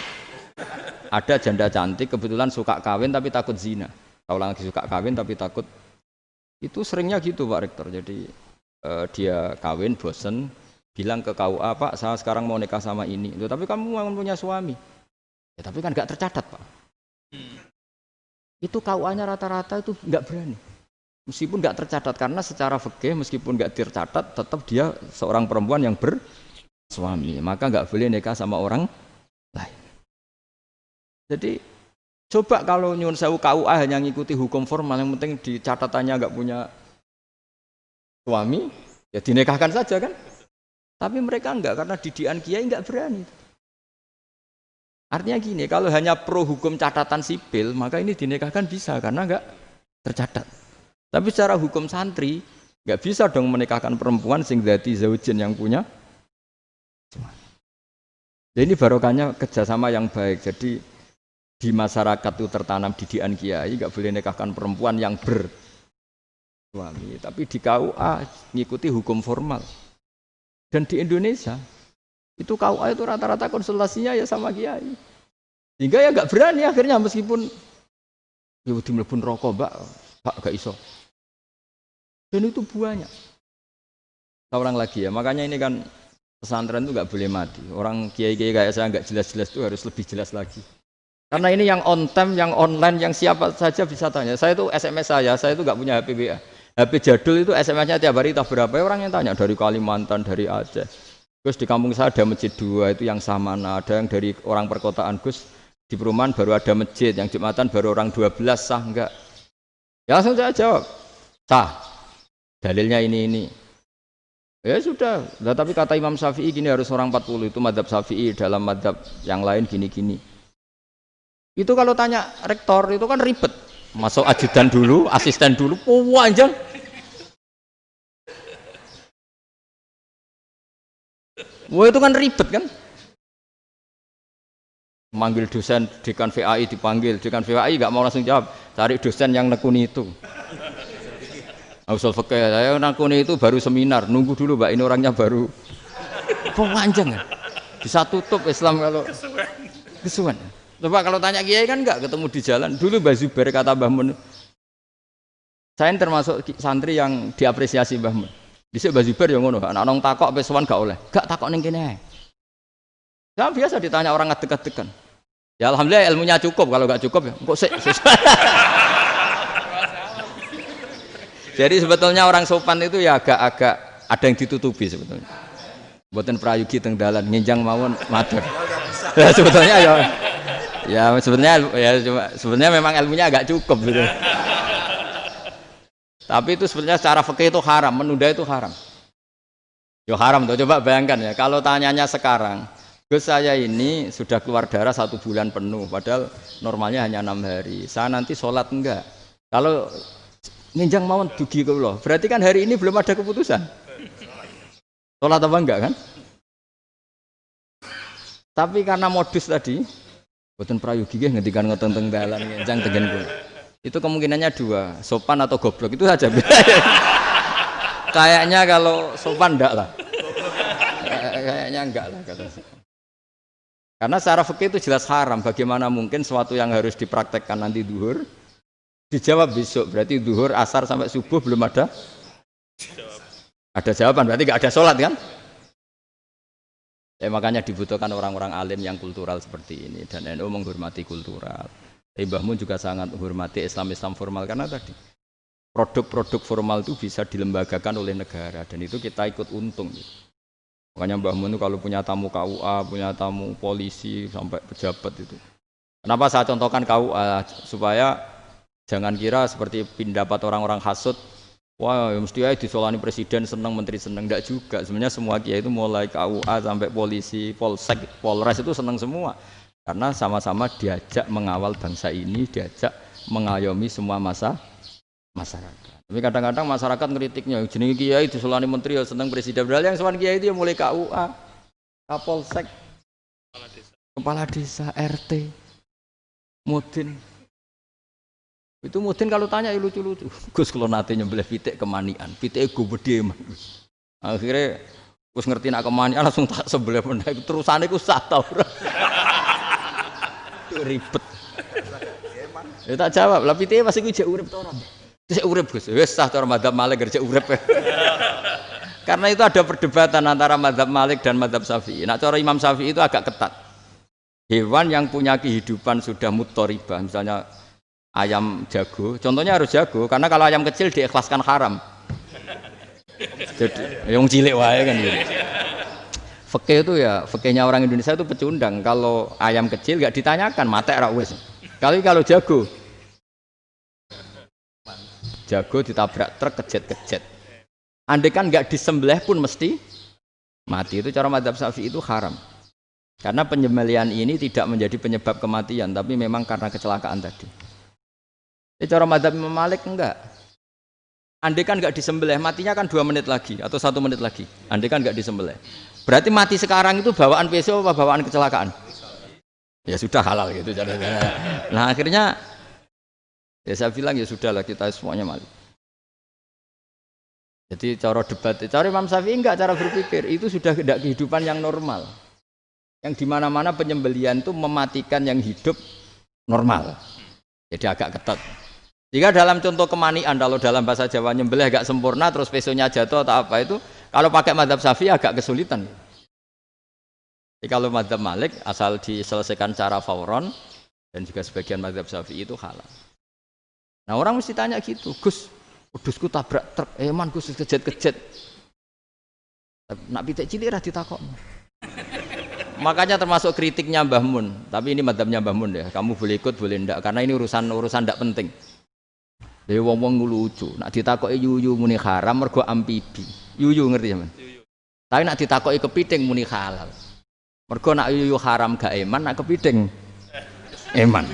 Ada janda cantik kebetulan suka kawin tapi takut zina. Kalau lagi suka kawin tapi takut, itu seringnya gitu Pak Rektor. Jadi dia kawin bosen bilang ke KUA, Pak saya sekarang mau nikah sama ini. Loh, tapi kamu mau punya suami ya, tapi kan gak tercatat Pak. Itu KUA-nya rata-rata itu gak berani meskipun gak tercatat, karena secara fikih meskipun gak tercatat tetap dia seorang perempuan yang bersuami, maka gak boleh nikah sama orang lain. Jadi coba kalau nyuwun sewu KUA hanya ngikuti hukum formal, yang penting di catatannya gak punya suami, ya dinikahkan saja kan. Tapi mereka enggak, karena didikan kiai enggak berani. Artinya gini, kalau hanya pro hukum catatan sipil, maka ini dinikahkan bisa, karena enggak tercatat. Tapi secara hukum santri, enggak bisa dong menikahkan perempuan sing dadi zaujin yang punya. Jadi ini barokahnya kerjasama yang baik. Jadi di masyarakat itu tertanam didikan kiai, enggak boleh nikahkan perempuan yang suami, tapi di KUA ngikuti hukum formal. Dan di Indonesia itu KUA itu rata-rata konsultasinya ya sama kiai, sehingga ya nggak berani akhirnya, meskipun ya udah mlebu rokok Pak gak iso. Dan itu banyak. Orang lagi ya, makanya ini kan pesantren itu nggak boleh mati. Orang kiai-kiai kayak saya nggak jelas-jelas itu harus lebih jelas lagi. Karena ini yang on time, yang online, yang siapa saja bisa tanya. Saya itu SMS saya itu nggak punya HP WA. HP jadul itu SMS-nya tiap hari entah berapa, orang yang tanya dari Kalimantan, dari Aceh. Gus di kampung saya ada masjid 2 itu yang Samana, ada yang dari orang perkotaan, Gus di perumahan baru ada masjid, yang Jumatan baru orang 12, sah enggak? Ya langsung saya jawab, sah. Dalilnya ini. Ya sudah, nah, tapi kata Imam Syafi'i gini harus orang 40, itu madzhab Syafi'i, dalam madzhab yang lain gini-gini. Itu kalau tanya rektor itu kan ribet. Masuk ajudan dulu, asisten dulu, panjang. Wah itu kan ribet kan? Manggil dosen, dekan VAI dipanggil, dekan VAI nggak mau langsung jawab, cari dosen yang nekuni itu. Usul fikih, saya nekuni itu baru seminar, nunggu dulu Mbak, ini orangnya baru. Panjang kan? Bisa tutup Islam kalau kesuwen. Coba kalau tanya kiai kan enggak ketemu di jalan. Dulu Mbah Zubair kata Mbah Mun, saya termasuk santri yang diapresiasi Mbah Mun. Dhisik Mbah Zubair ya ngono, anak nong takok pesuan gak oleh. Gak takok ning kene ae. Saya biasa ditanya orang ngadeg-adegan. Ya alhamdulillah ilmunya cukup, kalau enggak cukup ya kok sik. Jadi sebetulnya orang sopan itu ya agak-agak ada yang ditutupi sebetulnya. Mboten prayogi teng dalan nginjang mawon matur. Ya sebetulnya ya sebenarnya memang ilmunya agak cukup gitu. Tapi itu sebenarnya secara fikih itu haram, menunda itu haram. Yo haram tuh. Coba bayangkan ya, kalau tanyanya sekarang, Gus saya ini sudah keluar darah 1 bulan penuh, padahal normalnya hanya 6 hari. Saya nanti sholat enggak? Kalau nginjang mawon dugi kula, berarti kan hari ini belum ada keputusan. Sholat apa enggak kan? Tapi karena modus tadi, boten prayogi nggih ngendikan ngoten teng dalan nginjang tegen kula. Itu kemungkinannya 2, sopan atau goblok itu saja. Kayaknya kalau sopan enggak lah. Kayaknya enggak lah kata saya. Karena secara fikih itu jelas haram. Bagaimana mungkin sesuatu yang harus dipraktekkan nanti duhur dijawab besok? Berarti duhur, asar sampai subuh belum ada. Ada jawaban. Berarti nggak ada sholat kan? Ya, makanya dibutuhkan orang-orang alim yang kultural seperti ini. Dan NU menghormati kultural. Mbah Mun juga sangat menghormati Islam formal karena tadi produk-produk formal itu bisa dilembagakan oleh negara dan itu kita ikut untung. Makanya Mbah Mun kalau punya tamu KUA, punya tamu polisi sampai pejabat itu. Kenapa saya contohkan KUA? Supaya jangan kira seperti pendapat orang-orang hasud, wah mesti aja disolani presiden senang, menteri senang. Enggak juga. Sebenarnya semua kiai itu mulai KUA sampai polisi, polsek, polres itu senang semua. Karena sama-sama diajak mengawal bangsa ini, diajak mengayomi semua masyarakat. Tapi kadang-kadang masyarakat ngeritiknya, jenenge kiai disolani menteri ya seneng presiden. Padahal yang sowan kiai itu ya mulai KUA, Kapolsek, kepala desa, RT, Mudin. Itu Mudin kalau tanya ya lucu-lucu. Gus kalau nate nyembelih pitik kemanian, pitike gede man. Akhirnya Gus ngerti nak kemanian langsung tak sebelah meneh. Terusane ku sah ta ora. Ribet. Ya tak jawab, lah pitike pasti ku jek urip ta ora. Cek urip Gus, wis sah cara mazhab Malik kerja urip. Karena itu ada perdebatan antara mazhab Malik dan mazhab Syafi'i. Nah, cara Imam Syafi'i itu agak ketat. Hewan yang punya kehidupan sudah mutharibah, misalnya ayam jago, contohnya harus jago, karena kalau ayam kecil diikhlaskan haram. Jadi yang cilik wae kan gitu. Fikih itu ya, fikihnya orang Indonesia itu pecundang. Kalau ayam kecil enggak ditanyakan, matek ra wis. Kalau jago ditabrak truk kejet-kejet. Andai kan nggak disembelih pun mesti mati. Itu cara mazhab Syafi'i itu haram. Karena penyembelihan ini tidak menjadi penyebab kematian, tapi memang karena kecelakaan tadi. Cara mazhab Imam Malik enggak. Andai kan nggak disembelih, matinya kan 2 menit lagi atau 1 menit lagi. Andai kan nggak disembelih. Berarti mati sekarang itu bawaan peso apa bawaan kecelakaan? Ya sudah halal gitu caranya. Nah akhirnya ya saya bilang ya sudahlah kita semuanya Malik. Jadi cara debat, cara Imam Syafi'i enggak, cara berpikir itu sudah tidak kehidupan yang normal. Yang dimana-mana penyembelihan itu mematikan yang hidup normal. Jadi agak ketat. Jika dalam contoh kemanian, kalau dalam bahasa Jawa nyembelih agak sempurna terus pesonya jatuh atau apa itu, kalau pakai mazhab Syafi'i agak kesulitan. Jadi kalau mazhab Malik asal diselesaikan secara fauron dan juga sebagian mazhab Syafi'i itu halal. Nah orang mesti tanya gitu, Gus, wedhusku tabrak truk, man Gus kejet-kejet. Nak pitik cilik ra ditakok. Makanya termasuk kritiknya Mbah Mun, tapi ini madzhabnya Mbah Mun ya. Kamu boleh ikut boleh ndak karena ini urusan ndak penting. Dewe wong-wong lucu, nak ditakoki yuyu muni haram mergo amfibi. Yuyu ngerti sampean? Tapi nak ditakoki kepiting muni halal. Mergo nak yuyu haram gak eman, nak kepiting eman.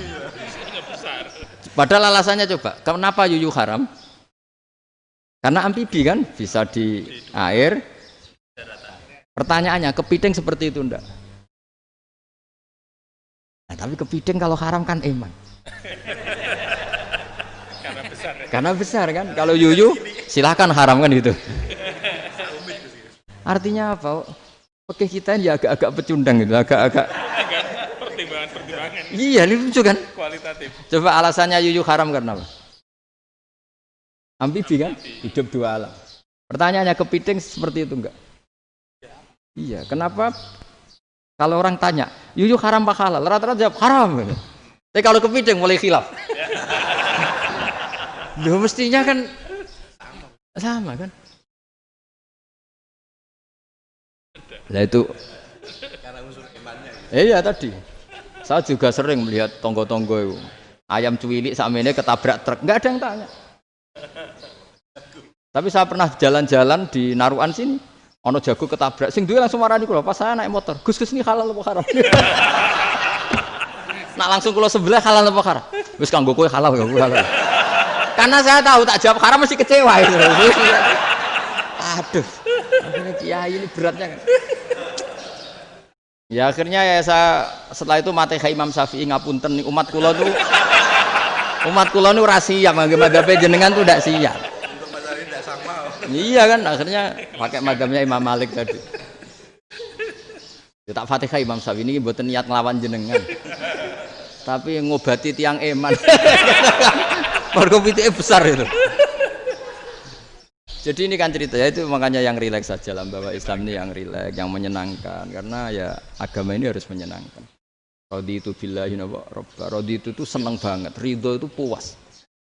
Padahal alasannya coba, kenapa yuyu haram? Karena amfibi kan, bisa di air. Pertanyaannya, kepiting seperti itu enggak? Nah, tapi kepiting kalau haram kan eman. Karena besar kan, kalau yuyu silahkan haram kan gitu. Artinya apa? Oke kita ya agak-agak pecundang gitu, agak-agak. Pertimbangan. Iya, ini lucu kan? Kualitatif. Coba alasannya yuyu haram karena apa? Amfibi kan? Hidup 2 alam. Pertanyaannya kepiting seperti itu enggak? Iya, kenapa? Kalau orang tanya, yuyu haram apa halal? Rata-rata jawab haram. Tapi kalau kepiting mulai khilaf. Duh, mestinya kan sama kan? Nah itu. Karena unsur imannya. Iya tadi. Saya juga sering melihat tonggo-tonggo itu. Ayam cuwilik sakmene ketabrak truk, enggak ada yang tanya. Tapi saya pernah jalan-jalan di Naruan sini, Ono jago ketabrak, sing duwe langsung marani kula pas saya naik motor. Gus ini halal apa haram? Nak langsung kula sebelah halal apa haram? Wis kanggo kowe halal ya halal. Karena saya tahu tak jawab haram mesti kecewa itu. Aduh. Akhirnya kiai ini beratnya kan. Ya akhirnya ya saya setelah itu mate Imam Syafi'i ngapunten umat kula nu ora siap mangke madzhabe jenengan tuh ndak siap. Untuk madzhab ini ndak sama. Iya kan akhirnya pakai madzhabnya Imam Malik tadi. Ya tak Fatihah Imam Syafi'i ini mboten niat nglawan jenengan. Tapi ngobati tiang eman. Mergo pitike besar itu. Jadi ini kan cerita ya itu makanya yang rileks saja lah bahwa Islam ini yang rileks, yang menyenangkan karena ya agama ini harus menyenangkan. Raditu billahi robba. Raditu itu senang banget, ridho itu puas.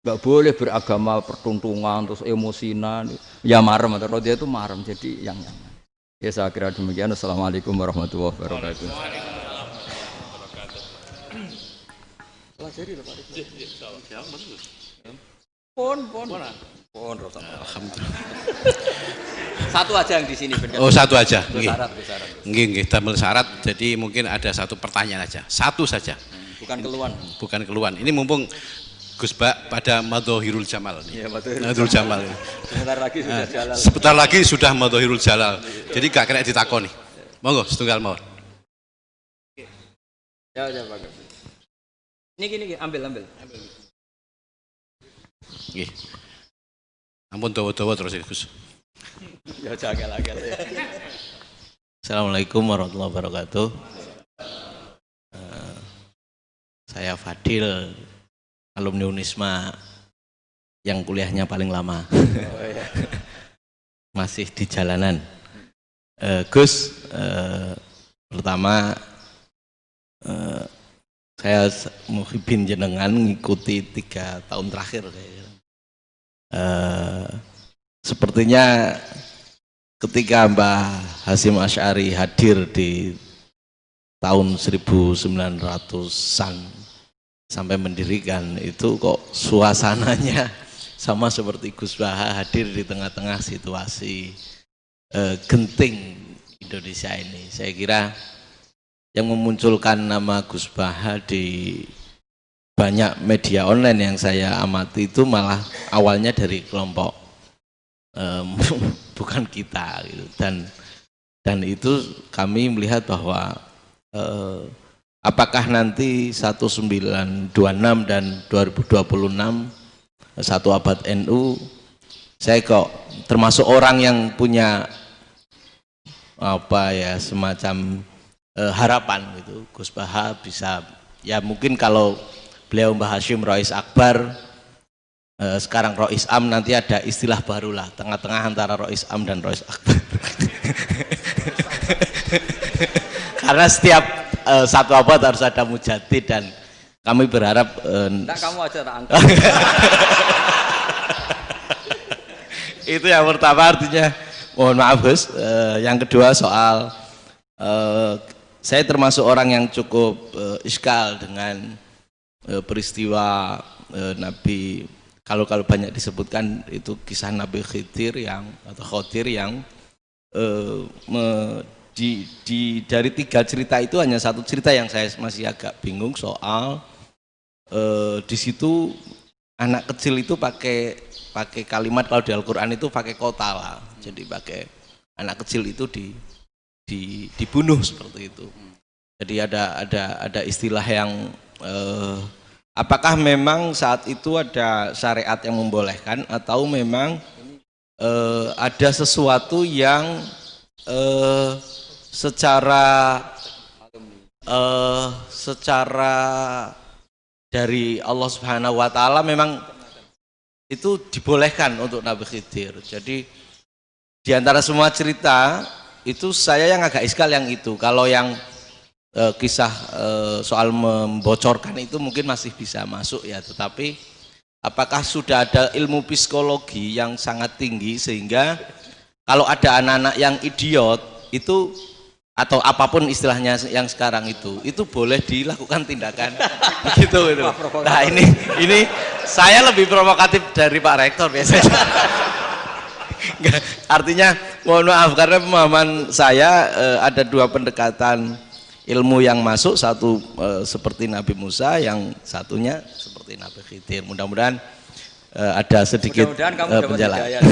Enggak boleh beragama pertuntungan terus emosinan. Ya marem atau raditu itu marem jadi yang nyaman. Ya saya kira demikian. Assalamualaikum warahmatullahi wabarakatuh. Pelajari lho Pak. Pon. Alhamdulillah. Satu aja yang di sini benar. Oh, satu aja. Nggih. Damel syarat. Jadi mungkin ada satu pertanyaan aja. Satu saja. Bukan keluhan. Ini mumpung Gus Bak pada Madhohirul Jamal. Iya, Madhohirul Jamal. Sebentar lagi Sebentar lagi sudah sudah jalan. Madhohirul Jalal. Jadi gak kena ditakoni. Monggo setunggal mawon. Ya, bagus. Ini gini, ambil. Nggih. Ampun dawa-dawa terus Gus. Ya jagal-jagal ya. Assalamualaikum warahmatullahi wabarakatuh. Saya Fadil, alumni Unisma yang kuliahnya paling lama. Oh, iya. Masih di jalanan. Gus, pertama saya muhibin jenengan ngikuti 3 tahun terakhir. Sepertinya ketika Mbah Hasyim Asy'ari hadir di tahun 1900-an sampai mendirikan itu kok suasananya sama seperti Gus Baha hadir di tengah-tengah situasi genting Indonesia ini. Saya kira yang memunculkan nama Gus Baha di banyak media online yang saya amati itu malah awalnya dari kelompok bukan kita gitu. Dan itu kami melihat bahwa apakah nanti 1926 dan 2026 satu abad NU, saya kok termasuk orang yang punya semacam harapan gitu Gus Baha bisa, ya mungkin kalau beliau Mbah Hasyim Rois Akbar, sekarang Rois Am, nanti ada istilah baru lah, tengah-tengah antara Rois Am dan Rois Akbar. Karena setiap satu abad harus ada mujadid dan kami berharap Enggak, kamu aja tak angkat. itu yang pertama, artinya mohon maaf Gus. Yang kedua soal saya termasuk orang yang cukup iskal dengan peristiwa Nabi, kalau banyak disebutkan itu kisah Nabi Khidir Khodir yang dari 3 cerita itu hanya satu cerita yang saya masih agak bingung soal di situ anak kecil itu pakai kalimat, kalau di Al-Quran itu pakai qatala, jadi pakai anak kecil itu dibunuh seperti itu. Jadi ada istilah yang apakah memang saat itu ada syariat yang membolehkan atau memang ada sesuatu yang secara dari Allah Subhanahu wa taala memang itu dibolehkan untuk Nabi Khidir. Jadi di antara semua cerita itu saya yang agak iskal yang itu. Kalau yang kisah soal membocorkan itu mungkin masih bisa masuk ya, tetapi apakah sudah ada ilmu psikologi yang sangat tinggi sehingga kalau ada anak-anak yang idiot itu atau apapun istilahnya yang sekarang itu boleh dilakukan tindakan begitu itu. Nah ini saya lebih provokatif dari Pak Rektor biasanya. Artinya Mohon maaf karena pemahaman saya ada dua pendekatan ilmu yang masuk, satu seperti Nabi Musa, yang satunya seperti Nabi Khidir. Mudah-mudahan ada sedikit penjelasan.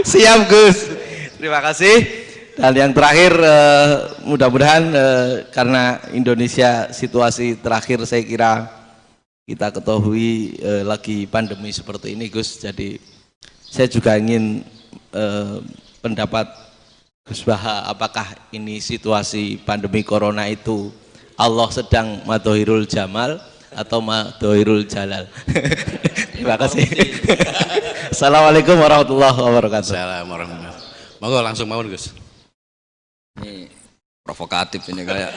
Siap Gus, terima kasih. Dan yang terakhir mudah-mudahan karena Indonesia situasi terakhir saya kira kita ketahui lagi pandemi seperti ini Gus, jadi saya juga ingin pendapat Gus Baha, apakah ini situasi pandemi corona itu Allah sedang madhohirul jamal atau madhohirul jalal? Terima kasih. Assalamualaikum warahmatullahi wabarakatuh. Assalamualaikum warahmatullahi wabarakatuh. Monggo langsung mawon Gus. Ini provokatif ini kayak.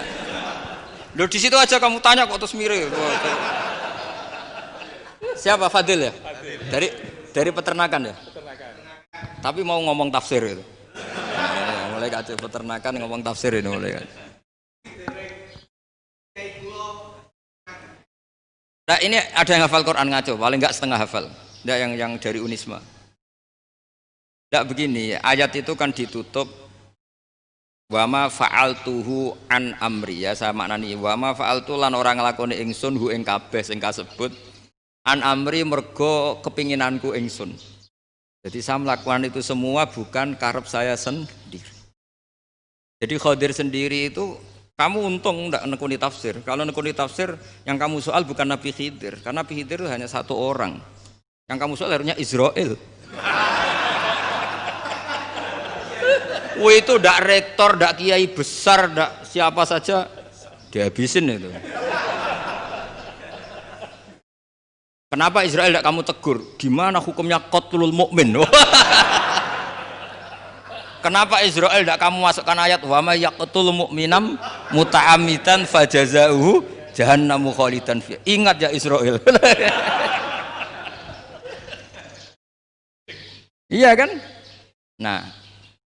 Loh di situ aja kamu tanya kok terus mirip. Siapa Fadil ya? Dari peternakan ya? Tapi mau ngomong tafsir itu. Mulai kacau peternakan ngomong tafsir ini mulai kan. Nah ini ada yang hafal Quran ngaco, paling enggak setengah hafal. Enggak yang dari Unisma. Enggak begini, ayat itu kan ditutup wama fa'altuhu an amri, ya saya maknani wama fa'altu lan orang nglakoni ingsun hu ing kabeh sing kasebut an amri mergo kepinginanku ingsun. Jadi saya melakukan itu semua bukan karep saya sendiri. Jadi Khadir sendiri itu kamu untung enggak nekuni tafsir. Kalau nekuni tafsir yang kamu soal bukan Nabi Khidir, karena Nabi Khidir itu hanya satu orang. Yang kamu soal harusnya Israel. Wah itu ndak rektor, ndak kiai besar, ndak siapa saja dihabisin itu. Kenapa Israel ndak kamu tegur? Gimana hukumnya qatlul mukmin? Kenapa Israel ndak kamu masukkan ayat wa may yaqtul mu'minam muta'ammidan fajazauhu jahannamu khalidan fi. Ingat ya Israel. Iya kan? Nah,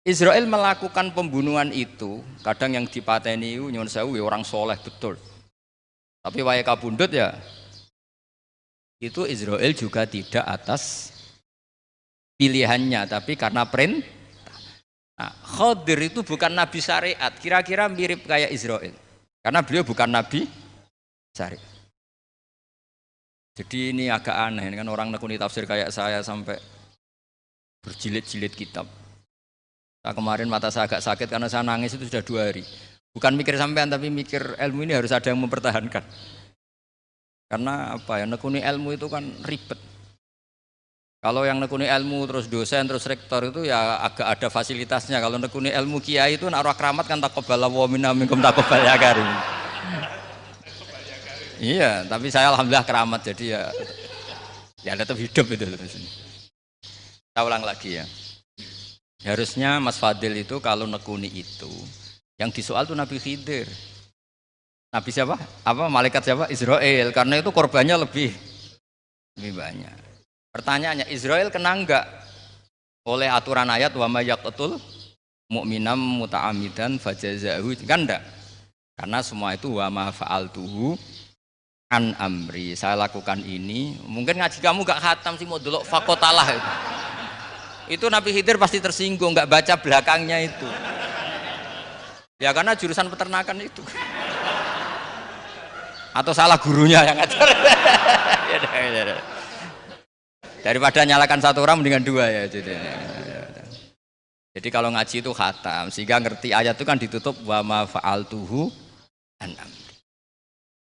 Israel melakukan pembunuhan itu, kadang yang dipateni nyuwun sewu orang soleh betul. Tapi wae kabundut ya. Itu Israel juga tidak atas pilihannya, tapi karena perintah. Nah, Khadir itu bukan nabi syariat, kira-kira mirip kayak Israel. Karena beliau bukan nabi syariat. Jadi ini agak aneh, ini kan orang nekuni tafsir kayak saya sampai berjilid-jilid kitab. Nah, kemarin mata saya agak sakit karena saya nangis itu sudah 2 hari. Bukan mikir sampean tapi mikir ilmu ini harus ada yang mempertahankan. Karena apa ya, nekuni ilmu itu kan ribet. Kalau yang nekuni ilmu terus dosen terus rektor itu ya agak ada fasilitasnya. Kalau nekuni ilmu kiai itu naruh keramat kan taqabbala wa minna minkum taqabbal ya karim. Iya, tapi saya alhamdulillah keramat jadi ya tetap hidup itu. Saya ulang lagi ya. Harusnya Mas Fadil itu kalau nekuni itu yang disoal tuh Nabi Khidir. Nabi siapa? Apa malaikat siapa? Israel. Karena itu korbannya lebih banyak. Pertanyaannya, Israel kena enggak oleh aturan ayat wa may yaqtul mu'minam muta'ammidan fajazahu? Kan enggak. Karena semua itu wa ma fa'altuhu an amri. Saya lakukan ini. Mungkin ngaji kamu enggak khatam sih mau delok fakotalah itu. Itu Nabi Khidir pasti tersinggung, enggak baca belakangnya itu. Ya karena jurusan peternakan itu. Atau salah gurunya yang ngajar. Daripada nyalakan satu orang mendingan 2 ya. Jadi kalau ngaji itu khatam sehingga ngerti ayat itu kan ditutup wa ma fa'altuhu an amri.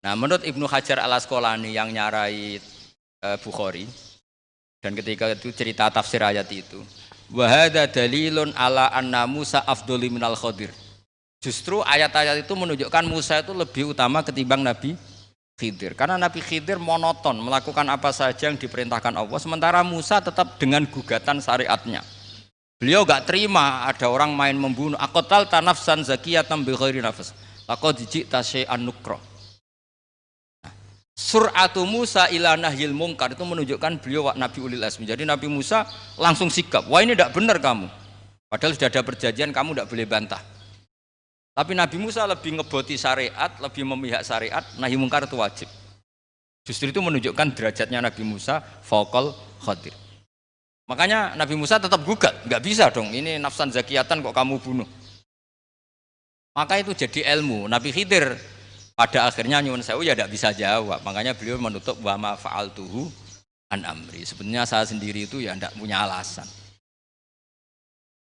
Nah, menurut Ibnu Hajar Al-Asqalani yang nyarai Bukhari dan ketika itu cerita tafsir ayat itu, wa hadza dalilun ala anna Musa afdhalu minal Khadir. Justru ayat-ayat itu menunjukkan Musa itu lebih utama ketimbang Nabi Khidir. Karena Nabi Khidir monoton melakukan apa saja yang diperintahkan Allah, sementara Musa tetap dengan gugatan syariatnya. Beliau gak terima ada orang main membunuh. Aqtal tanafsan zakiyatan bi ghairi nafs. Laqad ji'ta syai'an nukra. Sur'atu Musa ila nahyil munkar itu menunjukkan beliau Nabi ulil azmi. Jadi Nabi Musa langsung sikap, wah ini tidak benar kamu. Padahal sudah ada perjanjian, kamu tidak boleh bantah. Tapi Nabi Musa lebih ngeboti syariat, lebih memihak syariat, nahi mungkar itu wajib. Justru itu menunjukkan derajatnya Nabi Musa fauqal Khadir. Makanya Nabi Musa tetap gugat, nggak bisa dong, ini nafsan zakiyatan kok kamu bunuh. Maka itu jadi ilmu. Nabi Khidir pada akhirnya nyuwun sewu ya tidak bisa jawab. Makanya beliau menutup wa ma fa'altuhu an amri. Sebenarnya saya sendiri itu ya tidak punya alasan.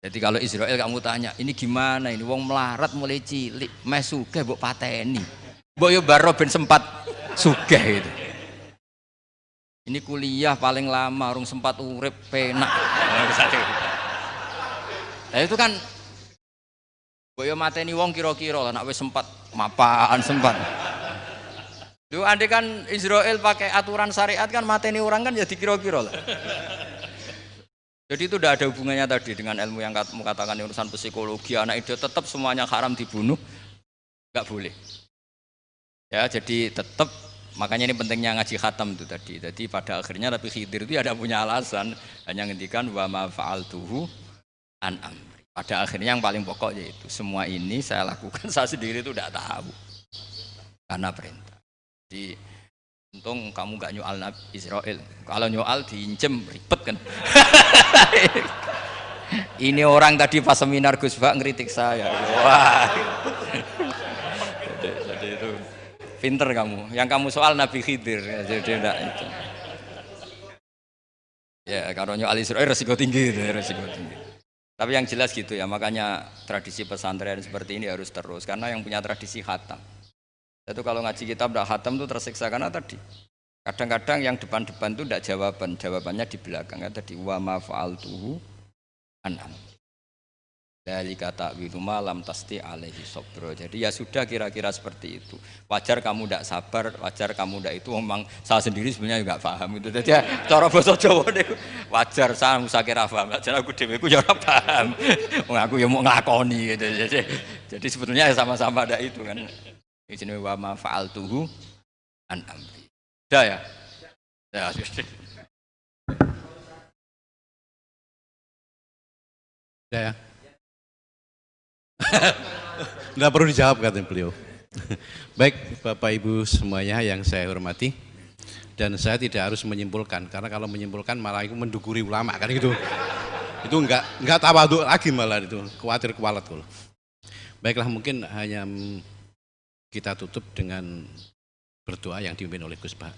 Jadi kalau Israel kamu tanya, ini gimana ini wong melarat mulai cilik, meh sugih mbok pateni. Mbok yo baro ben sempat sugih itu. Ini kuliah paling lama urung sempat urip penak. Nah itu kan boyo mateni wong kira-kira lah, nak wis sempat mapaan sempat. Lu andai kan Israel pakai aturan syariat kan mateni orang kan ya dikira-kira lah. Jadi itu tidak ada hubungannya tadi dengan ilmu yang kamu katakan urusan psikologi anak itu tetap semuanya haram dibunuh, nggak boleh. Ya jadi tetap makanya ini pentingnya ngaji khatam itu tadi. Jadi pada akhirnya Nabi Khidir itu ada punya alasan hanya ngendikan wa ma fa'altuhu an amri. Pada akhirnya yang paling pokok yaitu semua ini saya lakukan saya sendiri itu tidak tahu karena perintah. Jadi untung kamu nggak nyoal Nabi Israel. Kalau nyoal diincem ribet kan. Ini orang tadi pas seminar Gus Bak ngeritik saya. Wah. Jadi itu pinter kamu. Yang kamu soal Nabi Khidir. Jadi enggak itu. Ya kalau nyoal Israel resiko tinggi, resiko tinggi. Tapi yang jelas gitu ya, makanya tradisi pesantren seperti ini harus terus karena yang punya tradisi khatam. Itu kalau ngaji kitab tidak khatam itu tersiksa karena tadi kadang-kadang yang depan-depan itu tidak jawabannya di belakang ya, tadi wa ma fa'altuhu an amri. Dari kata wilu malam tasti alaihi sobro. Jadi ya sudah kira-kira seperti itu. Wajar kamu tidak sabar, wajar kamu tidak itu. Memang saya sendiri sebenarnya juga paham itu. Jadi ya, cara bahasa Jawa deh. Wajar saya musakira paham. Jadi aku dewi aku juga paham. Aku yang mau ngakoni gitu. Jadi sebetulnya sama-sama ada itu kan. Di sini wa ma fa'altuhu an amri. Sudah ya. Ya sudah. Sudah ya. Nggak perlu dijawab katanya beliau. Baik Bapak Ibu semuanya yang saya hormati, dan saya tidak harus menyimpulkan karena kalau menyimpulkan malah itu menduguri ulama kan gitu. Itu nggak tawadhu lagi malah itu khawatir kualat kalau. Baiklah mungkin hanya kita tutup dengan berdoa yang dipimpin oleh Gus Bah.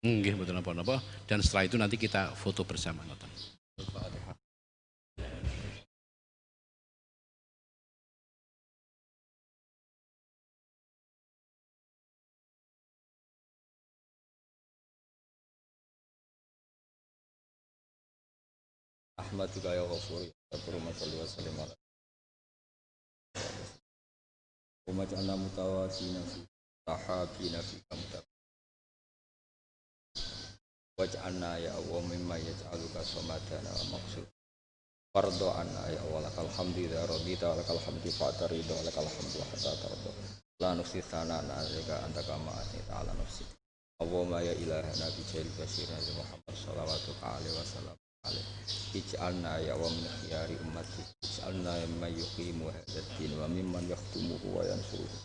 Nggih mboten napa-napa dan setelah itu nanti kita foto bersama ngoten. Ahmaduka ya ghafur ya Allahumma shalli wa sallim ala wa ja'alna mutawasina fi tahabina fi kamta waj'alna ya Allah mimma yaj'aluka samadana wa maqsud fardo anna ya Allah lakal hamdu ya radita lakal hamdu fa'tarida lakal hamdu hatta tarda la nufsi thanana alika anta kama atita ala nafsi Allahumma ya ilahana bi jari basirina Muhammad sallallahu alaihi wasallam ij'alna ya wa min khiyari ummati ij'alna mimman yuqimu hadzal din wa mimman yahtumuhu wa yansuruhu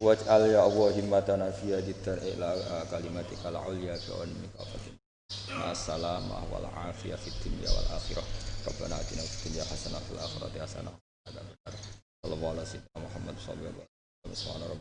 waj'al ya Allah himmatana fi hadithar ila kalimatikal ulya fi ummika fatim assalamah wal afiyah fid dunya wal akhirah rabbana atina fid dunya hasanah fil akhirati hasanah wa qina adzabannar sallallahu alaihi wa sallam Muhammad sallallahu alaihi wa sallam